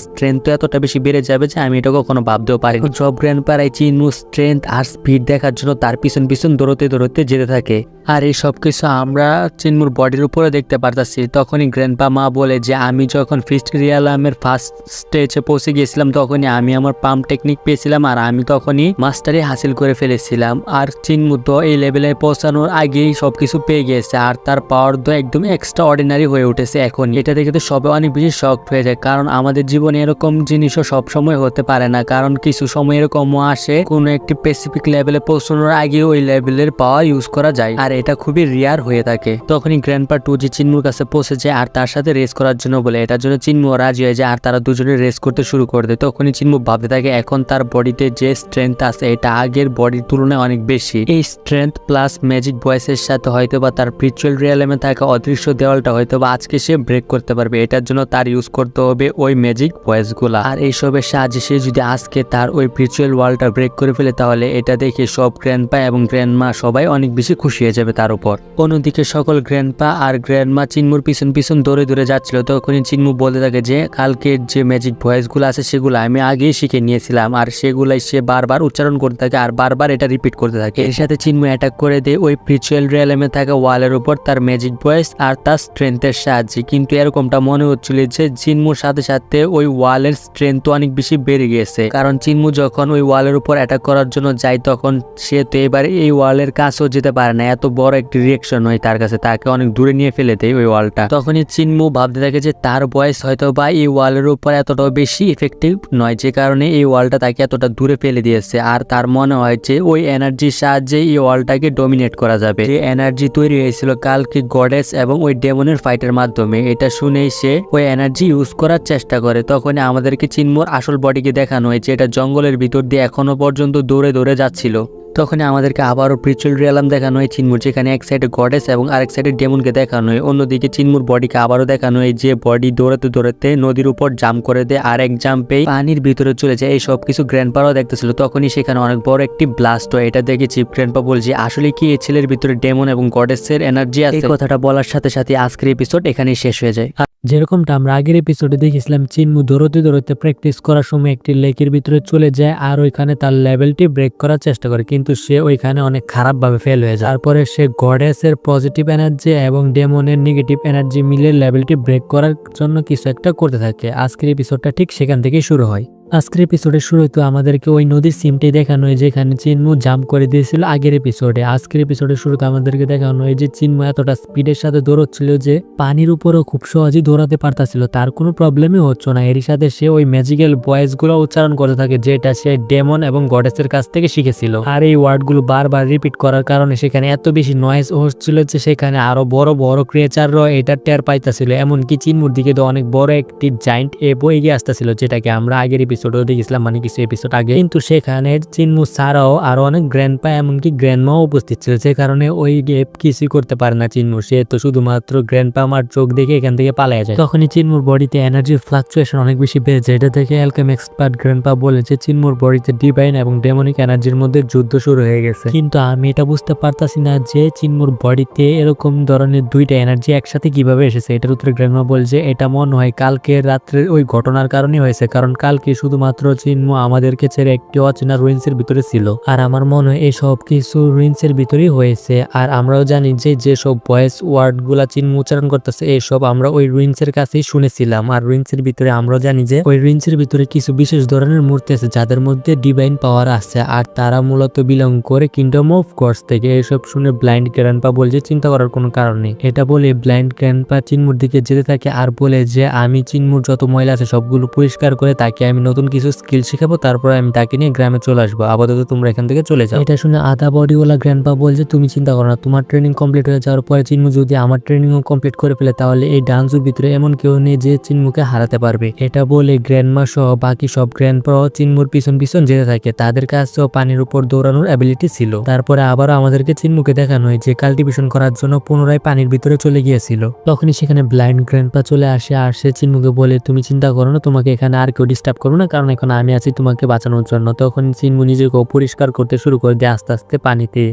স্ট্রেংথ এতটা বেশি বেড়ে যাবে যে আমি এটা কখনো ভাবতেও পারি। সব গ্র্যান্ডপারাই চিন্মু স্ট্রেংথ আর স্পিড দেখার জন্য তার পিছন পিছন দৌড়তে দৌড়তে যেতে থাকে আর এই সব কিছু আমরা চিন্মুর বডির উপরে দেখতে পারতাছি। তখনই গ্র্যান্ডপা মা বলে যে আমি যখন ফিস্ট রিয়ালামের ফার্স্ট স্টেজে পৌঁছে গিয়েছিলাম তখনই আমি আমার পাম্প টেকনিক পেয়েছিলাম আর আমি তখনই মাস্টারি হাসিল করে ফেলেছিলাম। আর চিন্মু তো এই লেভেলে পৌঁছানোর আগেই সবকিছু পেয়ে গিয়েছে আর তার পাওয়ার তো একদম এক্সট্রা অর্ডিনারি হয়ে উঠেছে এখন। এটা দেখে তো সবাই অনেক বেশি শক হয়ে যায়, কারণ আমাদের জীবনে এরকম জিনিসও সব সময় হতে পারে না, কারণ কিছু সময় এরকমও আসে কোনো একটি স্পেসিফিক লেভেলে পৌঁছানোর আগে ওই লেভেলের পাওয়ার ইউজ করা যায় আর এটা খুবই রিয়ার হয়ে থাকে। তখনই গ্র্যান্ডপা 2G চিন্মুর কাছে পৌঁছে যায় আর তার সাথে রেস করার জন্য বলে। এটার জন্য চিন্মু রাজি হয়ে যায় আর তারা দুজনে রেস করতে শুরু করে দেয়। তখনই চিন্মু ভাবতে থাকে এখন তার বডিতে যে স্ট্রেংথ আছে এটা আগের বডির তুলনায় অনেক বেশি। এই স্ট্রেংথ প্লাস ম্যাজিক ভয়েসের সাথে হয়তোবা তার স্পিরিচুয়াল রিয়ালেমে থাকা অদৃশ্য দেওয়ালটা হয়তোবা আজকে সে ব্রেক করতে পারবে। এটার জন্য তার ইউজ করতে হবে ওই ম্যাজিক ভয়েস গুলা আর এইসবের সাহায্যে সে যদি আজকে তার ওই স্পিরিচুয়াল ওয়ালটা ব্রেক করে ফেলে তাহলে এটা দেখে সব গ্র্যান্ডপা এবং গ্র্যান্ডমা সবাই অনেক বেশি খুশি হয়ে যাবে তার উপর। অন্যদিকে সকল গ্র্যান্ডপা আর গ্র্যান্ডমা চিন্মুর পিছন পিছন দৌড়ে দৌড়ে যাচ্ছিল। তখনই চিন্মু বলতে থাকে যে কালকের যে ম্যাজিক ভয়েস গুলো আছে সেগুলো আমি আগেই শিখে নিয়েছিলাম আর সেগুলাই সে বারবার উচ্চারণ করতে থাকে আর বারবার এটা রিপিট করতে থাকে। এর সাথে চিন্মু অ্যাটাক করে দেয় ওই স্পিরিচুয়াল রিয়ালেমে থাকা ওয়ালের উপর তার ম্যাজিক ভয়েস আর তার স্ট্রেংথের সাহায্যে। কিন্তু এরকমটা মনে হচ্ছিল যে চিন্মুর সাথে সাথে ওই ওয়ালের স্ট্রেংথ অনেক বেশি বেড়ে গিয়েছে, কারণ চিন্মু যখন ওই ওয়ালের উপর অ্যাটাক করার জন্য যায় তখন সে তো এবারে এই ওয়ালের কাছেও যেতে পারে না, এত বড় একটি রিয়েকশন হয় তার কাছে, তাকে অনেক দূরে নিয়ে ফেলে দেয় ওই ওয়ালটা। তখনই চিন্মু ভাবতে থাকে যে তার ভয়েস হয়তো বা এই ওয়ালের উপর এতটাও বেশি ইফেক্টিভ নয় যে কারণে এই ওয়ালটা তাকে এতটা দূরে ফেলে দিয়েছে আর তার মনে হয় যে ওই এনার্জির সাহায্যে এই ওয়ালটাকে ডমিনেট করা যাবে। যে এনার্জি তৈরি হয়েছিল কালকে গডেস এবং ওই ডেমনের ফাইটের মাধ্যমে, এটা শুনেই সে ওই এনার্জি ইউজ করার চেষ্টা করে। তখন আমাদেরকে চিন্মুর আসল বডিকে দেখানো হয়েছে এটা জঙ্গলের ভিতর দিয়ে এখনো পর্যন্ত দৌড়ে দৌড়ে যাচ্ছিল। তখন আমাদেরকে আবারও স্পিরিচুয়াল রিয়ালাম দেখানো হয় চিন্মুর, যেখানে এক সাইডে গডেস এবং আরেক সাইডে ডেমনকে দেখানো হয়। অন্যদিকে চিন্মুর বডিকে আবারও দেখানো হয় যে বডি দৌড়াতে দৌড়াতে নদীর উপর জাম্প করে দেয় আর এক জাম্পে পানির ভিতরে চলে যায়। এই সব কিছু গ্র্যান্ডপারাও দেখতেছিল। তখনই সেখানে অনেক বড় একটি ব্লাস্ট হয়। এটা দেখে চিফ গ্র্যান্ডপা বলছে আসলে কি এই ছেলের ভিতরে ডেমন এবং গডেসের এনার্জি আছে। এই কথাটা বলার সাথে সাথে আজকের এপিসোড এখানেই শেষ হয়ে যায়। যেরকমটা আমরা আগের এপিসোডে দেখেছিলাম চিন্মু দৌড়তে দৌড়তে প্র্যাকটিস করার সময় একটি লেকের ভিতরে চলে যায় আর ওইখানে তার লেভেলটি ব্রেক করার চেষ্টা করে, কিন্তু সে ওইখানে অনেক খারাপ ভাবে ফেল হয়ে যায়। তারপরে সে গডেসের পজিটিভ এনার্জি এবং ডেমনের নেগেটিভ এনার্জি মিলে লেভেলটি ব্রেক করার জন্য কিছু একটা করতে থাকে। আজকের এপিসোডটা ঠিক সেখান থেকেই শুরু হয়। আজকের এপিসোডের শুরুতে তো আমাদেরকে ওই নদীর সিমটাই দেখানো হয় যেখানে চিন্মু জাম্প করে দিয়েছিল আগের এপিসোডে। আজকের এপিসোডের শুরুতে আমাদেরকে দেখানো হয় যে চিন্মু এতটা স্পিডের সাথে দৌড়চ্ছিল যে পানির উপরও খুব সহজেই দৌড়াতে পারতাছিল, তার কোনো প্রবলেমই হচ্ছে না। এরই সাথে সে ওই ম্যাজিক্যাল ভয়েস গুলো উচ্চারণ করতে থাকে যেটা সে ডেমন এবং গডেসের কাছ থেকে শিখেছিল। আর এই ওয়ার্ডগুলো বারবার রিপিট করার কারণে সেখানে এত বেশি নয়েজ হচ্ছিল যে সেখানে আরো বড় বড় ক্রিয়েচাররাও এটা টের পাইতাছিল। এমনকি চিন্মুর দিকে তো অনেক বড় একটি জায়ান্ট এপও এগিয়ে আসতেছিল, যেটাকে আমরা আগের এপিসোডেও দেখেছিলাম, মানে কিছু এপিসোড আগে। কিন্তু সেখানে চিন্মু ছাড়াও আরো অনেক গ্র্যান্ডপা এমনকি গ্র্যান্ডমাও উপস্থিত ছিল, যে কারণে ওই এপ কিছুই করতে পারে না চিন্মু। সে তো শুধুমাত্র গ্র্যান্ডপা আমার চোখ দেখে এখান থেকে পালিয়ে যায়। তখনই চিন্মুর বডিতে এনার্জির ফ্লাকচুয়েশন অনেক বেশি বেড়ে যায়। এটা থেকে অ্যালকেম এক্সপার্ট গ্র্যান্ডপা বলে যে চিন্মুর বডিতে ডিভাইন এবং ডেমনিক এনার্জির মধ্যে যুদ্ধ শুরু হয়ে গেছে। কিন্তু আমি এটা বুঝতে পারতাছি না যে চিন্মুর বডিতে এরকম ধরনের দুইটা এনার্জি একসাথে কিভাবে এসেছে। এটার উত্তরে গ্র্যান্ডমা বলছে এটা মনে হয় কালকে রাত্রে ওই ঘটনার কারণে হয়েছে, কারণ কালকে শুধুমাত্র চিন্মু আমাদেরকে ছেড়ে একটি অচেনা রুইন্সের ভিতরে ছিল। আর আমার মনে হয় এই সব কিছু রুইন্সের ভিতরেই হয়েছে। আর আমরাও জানি যে যেসব ভয়েস ওয়ার্ড গুলা চিন্মু উচ্চারণ করতেছে এইসব আমরা ওই রুইন্সের কাছেই শুনেছিলাম। আর রুইন্সের ভিতরে আমরাও জানি যে ওই রুইন্সের ভিতরে কিছু বিশেষ ধরনের মূর্তি আছে যাদের মধ্যে ডিভাইন পাওয়ার আছে, আর তারা মূলত বিলং করে কিংডম অফ গডস থেকে। এসব শুনে ব্লাইন্ড গ্র্যান্ডপা বলছে চিন্তা করার কোনো কারণ নেই। এটা বলে ব্লাইন্ড গ্র্যান্ডপা চিন্মুর দিকে যেতে থাকে আর বলে যে আমি চিন্মুর যত ময়লা আছে সবগুলো পরিষ্কার করে তাকে আমি নতুন কিছু স্কিল শেখাবো, তারপর আমি তাকে নিয়ে গ্রামে চলে আসবো। আপাতত তোমরা এখান থেকে চলে যাও। এটা শুনে আধা বডিওয়ালা গ্র্যান্ডপা বলছে তুমি চিন্তা করো না, তোমার ট্রেনিং কমপ্লিট হয়ে যাওয়ার পরে চিন্মু যদি আমার ট্রেনিংও কমপ্লিট করে ফেলে তাহলে এই ডান্সুর ভিতরে এমন কেউ নেই যে চিন্মুকে হারাতে পারবে। এটা বলে গ্র্যান্ডমা সহ বাকি সব গ্র্যান্ডপাও চিন্মুর পিছন পিছন যেতে থাকে। তাদের কাছেও পানির উপর দৌড়ানোর অ্যাবিলিটি ছিল। তারপরে আবারও আমাদেরকে চিন্মুকে দেখানো হয় যে কাল্টিভেশন করার জন্য পুনরায় পানির ভিতরে চলে গিয়েছিল। তখনই সেখানে ব্লাইন্ড গ্র্যান্ডপা চলে আসে আর সে চিন্মুকে বলে তুমি চিন্তা করো না, তোমাকে এখানে আর কেউ ডিস্টার্ব করো না, কারণ এখন আমি আছি তোমাকে বাঁচানোর জন্য। তখন চিন্মু নিজেকে পরিষ্কার করতে শুরু করে দেয় আস্তে আস্তে পানিতে।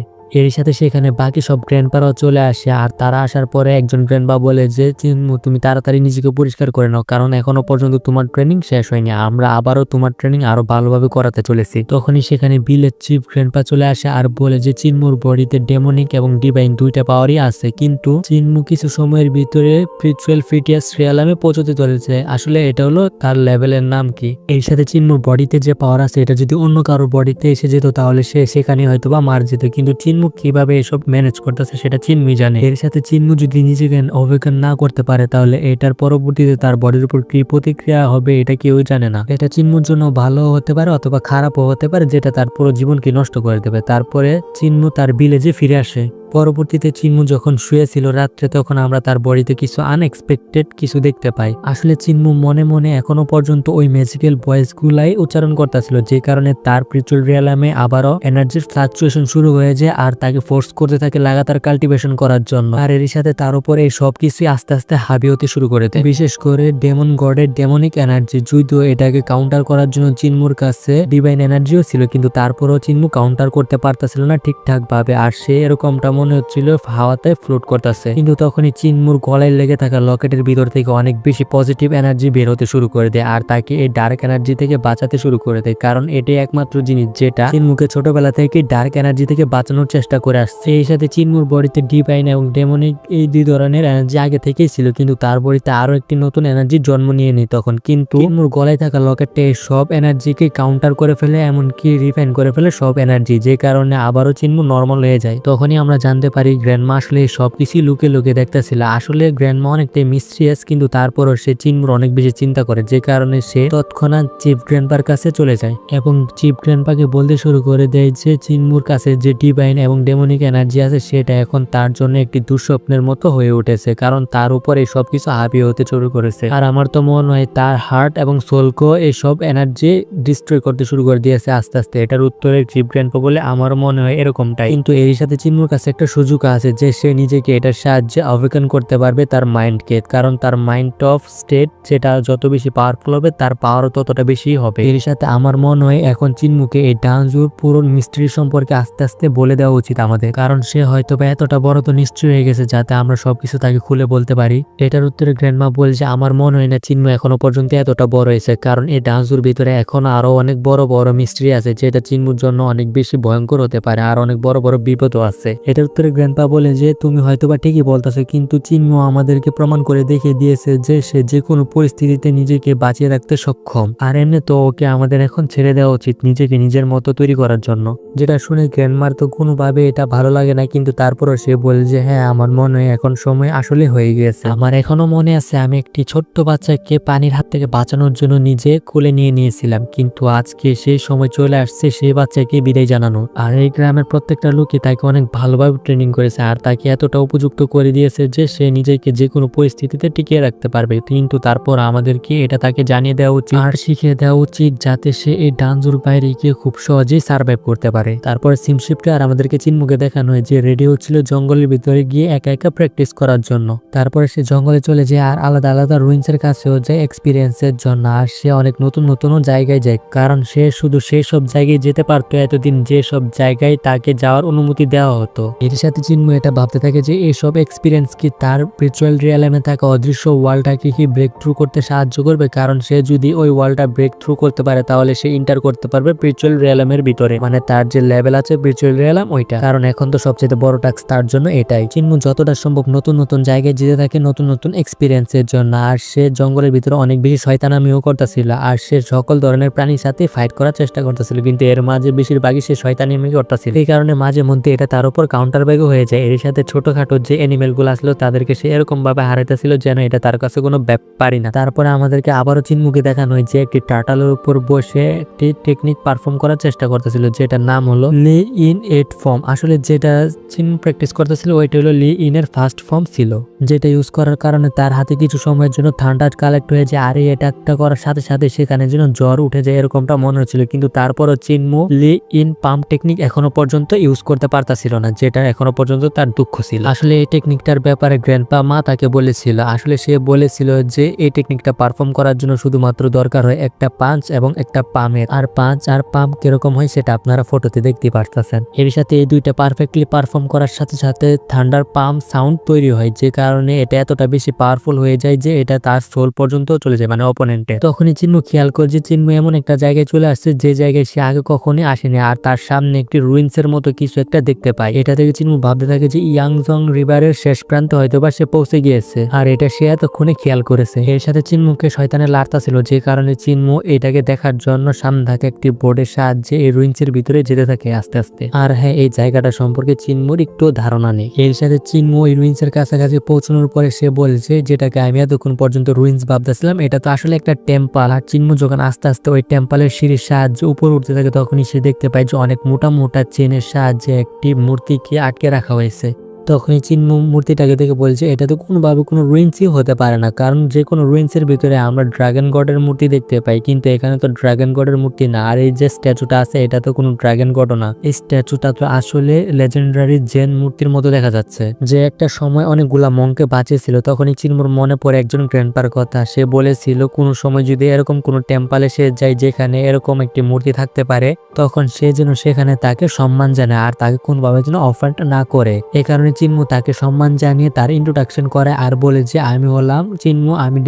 এর সাথে সেখানে বাকি সব গ্র্যান্ডপারাও চলে আসে। আর তারা আসার পরে একজন গ্র্যান্ডপা বলে যে চিন্মু তুমি তাড়াতাড়ি নিজেকে পরিষ্কার করে নাও, কারণ এখনো পর্যন্ত তোমার ট্রেনিং শেষ হয়নি, আমরা আবারও তোমার ট্রেনিং আরো ভালোভাবে করাতে চলেছি। তখনই সেখানে বিলের চিফ গ্র্যান্ডপা চলে আসে আর বলে যে চিন্মুর বডিতে ডেমনিক এবং ডিভাইন দুইটা পাওয়ারই আছে, কিন্তু চিন্মু কিছু সময়ের ভিতরে স্পিরিচুয়াল ফিটিয়াস রিয়ালামে পৌঁছতে চলেছে। আসলে এটা হলো তার লেভেলের নাম কি। এর সাথে চিন্মুর বডিতে যে পাওয়ার আছে এটা যদি অন্য কারোর বডিতে এসে যেত তাহলে সে সেখানে হয়তো বা মার যেত, কিন্তু চিন্মু কিভাবে এসব ম্যানেজ করতেছে সেটা চিন্মুই জানে। এর সাথে চিন্মু যদি নিজেকে অবজ্ঞা না করতে পারে তাহলে এটার পরবর্তীতে তার বডির উপর কি প্রতিক্রিয়া হবে এটা কেউ জানে না। এটা চিন্মুর জন্য ভালো হতে পারে অথবা খারাপও হতে পারে, যেটা তার পুরো জীবনকে নষ্ট করে দেবে। তারপরে চিন্মু তার ভিলেজে ফিরে আসে। পরবর্তীতে চিন্মু যখন শুয়েছিল রাত্রে তখন আমরা তার বডিতে কিছু আনএক্সপেক্টেড কিছু দেখতে পাই। আসলে চিন্মু মনে মনে এখনো পর্যন্ত ওই ম্যাজিক্যাল ভয়েস গুলাই উচ্চারণ করতেছিল, যে কারণে তার স্পিরিচুয়াল রিয়ালামে আবারও এনার্জির ফ্লাকচুয়েশন শুরু হয়ে যায় আর তাকে ফোর্স করতে থাকে লাগাতার কাল্টিভেশন করার জন্য। আর এর সাথে তার উপরে এই সব কিছুই আস্তে আস্তে হাবি হতে শুরু করে দেয়। বিশেষ করে ডেমন গডের ডেমনিক এনার্জি, যদিও এটাকে কাউন্টার করার জন্য চিন্মুর কাছে ডিভাইন এনার্জিও ছিল, কিন্তু তারপরেও চিন্মু কাউন্টার করতে পারতেছিল না ঠিকঠাক ভাবে। আর সে এরকমটা মনে হচ্ছিল হাওয়াতে ফ্লোট করতেছে। কিন্তু তখনই চিন্মুর গলায় লেগে থাকা লকেটের ভিতর থেকে অনেক বেশি পজিটিভ এনার্জি বের হতে শুরু করে দেয় আর তাকে এই ডার্ক এনার্জি থেকে বাঁচাতে শুরু করে দেয়, কারণ এটাই একমাত্র জিনিস যেটা চিন্মুকে ছোটবেলা থেকে ডার্ক এনার্জি থেকে বাঁচানোর চেষ্টা করে আসছে। এই সাথে চিন্মুর বডিতে ডিভাইন এবং ডেমনিক এই দুই ধরনের এনার্জি আগে থেকেই ছিল, কিন্তু তার বডিতে আরো একটি নতুন এনার্জি জন্ম নিয়ে নেয় তখন। কিন্তু চিন্মুর গলায় থাকা লকেটটা এই সব এনার্জিকে কাউন্টার করে ফেলে, এমনকি রিফাইন করে ফেলে সব এনার্জি, যে কারণে আবারও চিন্মু নর্মাল হয়ে যায়। তখনই আমরা জানতে পারি গ্র্যান্ডমা আসলে সবকিছু লুকে লুকে দেখতেছিল। আসলে গ্র্যান্ডমা অনেকটাই মিস্ট্রিয়াস, কিন্তু তারপরও সে চিন্মুর অনেক বেশি চিন্তা করে, যে কারণে সে তৎক্ষণাৎ চিফ গ্র্যান্ডপার কাছে চলে যায় এবং চিফ গ্র্যান্ডপাকে বলতে শুরু করে দেয় যে চিন্মুর কাছে যে ডিভাইন এবং ডেমনিক এনার্জি আছে সেটা এখন তার জন্য একটি দুঃস্বপ্নের মতো হয়ে উঠেছে, কারণ তার উপর এই সবকিছু হাবি হতে শুরু করেছে। আর আমার তো মনে হয় তার হার্ট এবং সোলকেও এইসব এনার্জি ডিস্ট্রয় করতে শুরু করে দিয়েছে আস্তে আস্তে। এটার উত্তরে চিফ গ্র্যান্ডপা বলে আমার মনে হয় এরকমটাই। কিন্তু এর সাথে চিন্মুর কাছে একটা সুযোগ আছে যে সে নিজেকে এটার সাহায্যে অবকান করতে পারবে তার মাইন্ডকে, কারণ তার মাইন্ড অফ স্টেট যেটা যত বেশি পাওয়ারফুল হবে তার পাওয়ারও ততটা বেশি হবে। এর সাথে আমার মনে হয় এখন চিন্মুকে এই ডান্সুর পুরো মিস্ট্রি সম্পর্কে আস্তে আস্তে বলে দেওয়া উচিত আমাদের, কারণ সে হয়তো বা এতটা বড় তো নিশ্চয়ই হয়ে গেছে যাতে আমরা সবকিছু তাকে খুলে বলতে পারি। এটার উত্তরে গ্র্যান্ডমা বলছে আমার মনে হয় না চিন্মু এখনো পর্যন্ত এতটা বড় হয়েছে, কারণ এই ডান্সুর ভিতরে এখন আরো অনেক বড় বড় মিস্ট্রি আছে যেটা চিন্মুর জন্য অনেক বেশি ভয়ঙ্কর হতে পারে আর অনেক বড় বড় বিপদও আছে। এটার উত্তরে গ্র্যান্ডপা বলে যে তুমি হয়তোবা ঠিকই বলতেছো, কিন্তু চিনমো আমাদেরকে প্রমাণ করে দেখিয়ে দিয়েছে যে সে যে কোনো পরিস্থিতিতে নিজেকে বাঁচিয়ে রাখতে সক্ষম। আর এমনি তো ওকে আমাদের এখন ছেড়ে দেওয়া উচিত নিজেকে নিজের মতো তৈরি করার জন্য। যেটা শুনে গ্র্যান্ডমার তো কোনোভাবে এটা ভালো লাগে না, কিন্তু তারপরও সে বলে যে হ্যাঁ, আমার মনে হয় এখন সময় আসলে হয়ে গিয়েছে। আমার এখনো মনে আছে আমি একটি ছোট্ট বাচ্চাকে পানির হাত থেকে বাঁচানোর জন্য নিজে কোলে নিয়ে নিয়েছিলাম, কিন্তু আজকে সেই সময় চলে আসছে সেই বাচ্চাকে বিদায় জানানো। আর এই গ্রামের প্রত্যেকটা লোকই তাকে অনেক ভালোভাবে ট্রেনিং করেছে আর তাকে এতটা উপযুক্ত করে দিয়েছে যে সে নিজেকে যে কোনো পরিস্থিতিতে টিকিয়ে রাখতে পারবে। কিন্তু তারপর আমাদেরকে এটা তাকে জানিয়ে দেওয়া উচিত আর শিখিয়ে দেওয়া উচিত যাতে সে এই ডানজুর বাইরে গিয়ে খুব সহজেই সার্ভাইভ করতে পারে। তারপর সিমশিপটা আর আমাদেরকে চিনমুখে দেখানো হয় যে রেডি হচ্ছিল জঙ্গলের ভিতরে গিয়ে একা একা প্র্যাকটিস করার জন্য। তারপরে সে জঙ্গলে চলে যায় আর আলাদা আলাদা রুইন্সের কাছেও যায় এক্সপিরিয়েন্সের জন্য। আর সে অনেক নতুন নতুন জায়গায় যায়, কারণ সে শুধু সেই সব জায়গায় যেতে পারতো এতদিন যে সব জায়গায় তাকে যাওয়ার অনুমতি দেওয়া হতো। এর সাথে চিন্ময় এটা ভাবতে থাকে যে এইসব এক্সপিরিয়েন্স কি তার ভার্চুয়াল রিয়ালিটিতে থাকা অদৃশ্য ওয়ার্ল্ডটাকে কি ব্রেক থ্রু করতে সাহায্য করবে, কারণ সে যদি ওই ওয়ার্ল্ডটা ব্রেক থ্রু করতে পারে তাহলে সে ইন্টার করতে পারবে ভার্চুয়াল রিয়ালিটির ভিতরে, মানে তার যে লেভেল আছে ভার্চুয়াল রিয়ালিটি ওইটা। কারণ এখন তো সবচেয়ে বড় টাস্ক তার জন্য এটাই। চিন্ময় যতটা সম্ভব নতুন নতুন জায়গায় যেতে থাকে নতুন নতুন এক্সপিরিয়েন্সের জন্য। আর সে জঙ্গলের ভিতরে অনেক বেশি শয়তানামিও করতেছিল আর সে সকল ধরনের প্রাণীর সাথে ফাইট করার চেষ্টা করতেছিল, কিন্তু এর মাঝে বেশিরভাগই সে শয়তানামি করতেছিল। এই কারণে মাঝে মধ্যে এটা তার উপর কাউন্টার ব্যাগও হয়ে যায়। এর সাথে ছোটখাটো যে অ্যানিমেল গুলো আসলো তাদেরকে সে এরকম ভাবে হারাইতেছিল যেন এটা তার কাছে কোনো ব্যাপারই না। তারপরে আমাদেরকে আবারও চিনমুখে দেখানো হয় যে একটি টার্টালের উপর বসে একটি টেকনিক পারফর্ম করার চেষ্টা করতেছিল, যেটার নাম হলো লি ইন 8 ফর্ম। আসলে যেটা চিন প্র্যাকটিস করতেছিল ওইটা হলো লি ইন এর ফার্স্ট ফর্ম ছিল, যেটা ইউজ করার কারণে তার হাতে কিছু সময়ের জন্য থান্ডার কালেক্ট হয়ে যায় আর এটা করার সাথে সাথে সেখানে যেন জ্বর উঠে যায় এরকমটা মনে হচ্ছিল। কিন্তু তারপরও চিনমু লি ইন পাম্প টেকনিক এখনো পর্যন্ত ইউজ করতে পারতাছিল না, যেটা এখনো পর্যন্ত তার দুঃখ ছিল। আসলে এই টেকনিকটার ব্যাপারে গ্র্যান্ডপা মা তাকে বলেছিল, আসলে সে বলেছিল যে এই টেকনিকটা পারফর্ম করার জন্য শুধুমাত্র দরকার হয় একটা পাঞ্চ এবং একটা পামের। আর পাঞ্চ আর পাম্প কিরকম হয় সেটা আপনারা ফটোতে দেখতে পারতেছেন। এর সাথে এই দুইটা পারফেক্টলি পারফর্ম করার সাথে সাথে থান্ডার পাম্প সাউন্ড তৈরি হয়, যে কারণে এটা এতটা বেশি পাওয়ারফুল হয়ে যায় যে এটা তার সোল পর্যন্ত চলে যায়, মানে অপোনেন্টে। তখনই চিন্মু খেয়াল করে যে চিন্মু এমন একটা জায়গায় চলে আসছে যে জায়গায় সে আগে কখনোই আসেনি আর তার সামনে একটি রুইন্সের মতো কিছু একটা দেখতে পায়। এটা থেকে চিন্মু ভাবতে থাকে যে ইয়াংজং রিভারের শেষ প্রান্তে হয়তোবা সে পৌঁছে গিয়েছে আর এটা সে এতক্ষণে খেয়াল করেছে। এর সাথে চিন্মুকে শয়তানের লার্তা ছিল, যে কারণে চিন্মু এটাকে দেখার জন্য সামনে থাকে একটি বোর্ডের সাহায্যে এই রুইন্সের ভিতরে যেতে থাকে আস্তে আস্তে। আর হ্যাঁ, এই জায়গাটা সম্পর্কে চিন্মুর একটু ধারণা নেই। এর সাথে চিন্মু ওই রুইন্সের কাছাকাছি পৌঁছানোর পরে সে বলছে, যেটাকে আমি এতক্ষণ পর্যন্ত রুইন্স ভাবতেছিলাম এটা তো আসলে একটা টেম্পল। আর চিন্মু যখন আস্তে আস্তে ওই টেম্পলের সিঁড়ির সাহায্যে উপর উঠতে থাকে তখনই সে দেখতে পায় যে অনেক মোটা মোটা চেনের সাহায্যে একটি মূর্তিকে আটকে রাখা হয়েছে। তখনই চিন্মু মূর্তিটাকে দেখে বলছে এটা তো কোনোভাবে কোনো রুইন্সই হতে পারে না, কারণ যে কোনো রুইন্সের ভিতরে আমরা ড্রাগন গডের মূর্তি দেখতে পাই, কিন্তু এখানে তো ড্রাগন গডের মূর্তি না। আর এই যে স্ট্যাচুটা আছে এটা তো কোনো ড্রাগন গডও না, এই স্ট্যাচুটা তো আসলে লেজেন্ডারি জেন মূর্তির মতো দেখা যাচ্ছে, যে একটা সময় অনেকগুলা মংকে বাঁচিয়েছিল। তখনই চিন্মুর মনে পড়ে একজন গ্র্যান্ডপার কথা, সে বলেছিল কোনো সময় যদি এরকম কোনো টেম্পলে সে যায় যেখানে এরকম একটি মূর্তি থাকতে পারে তখন সে যেন সেখানে তাকে সম্মান জানায় আর তাকে কোনোভাবে যেন অফেন্ড না করে। এই কারণে চিন্মু তাকে সম্মান জানিয়ে তার ইন্ট্রোডাকশন করে আর বলে যে আমি হলাম চিন্মু, আমি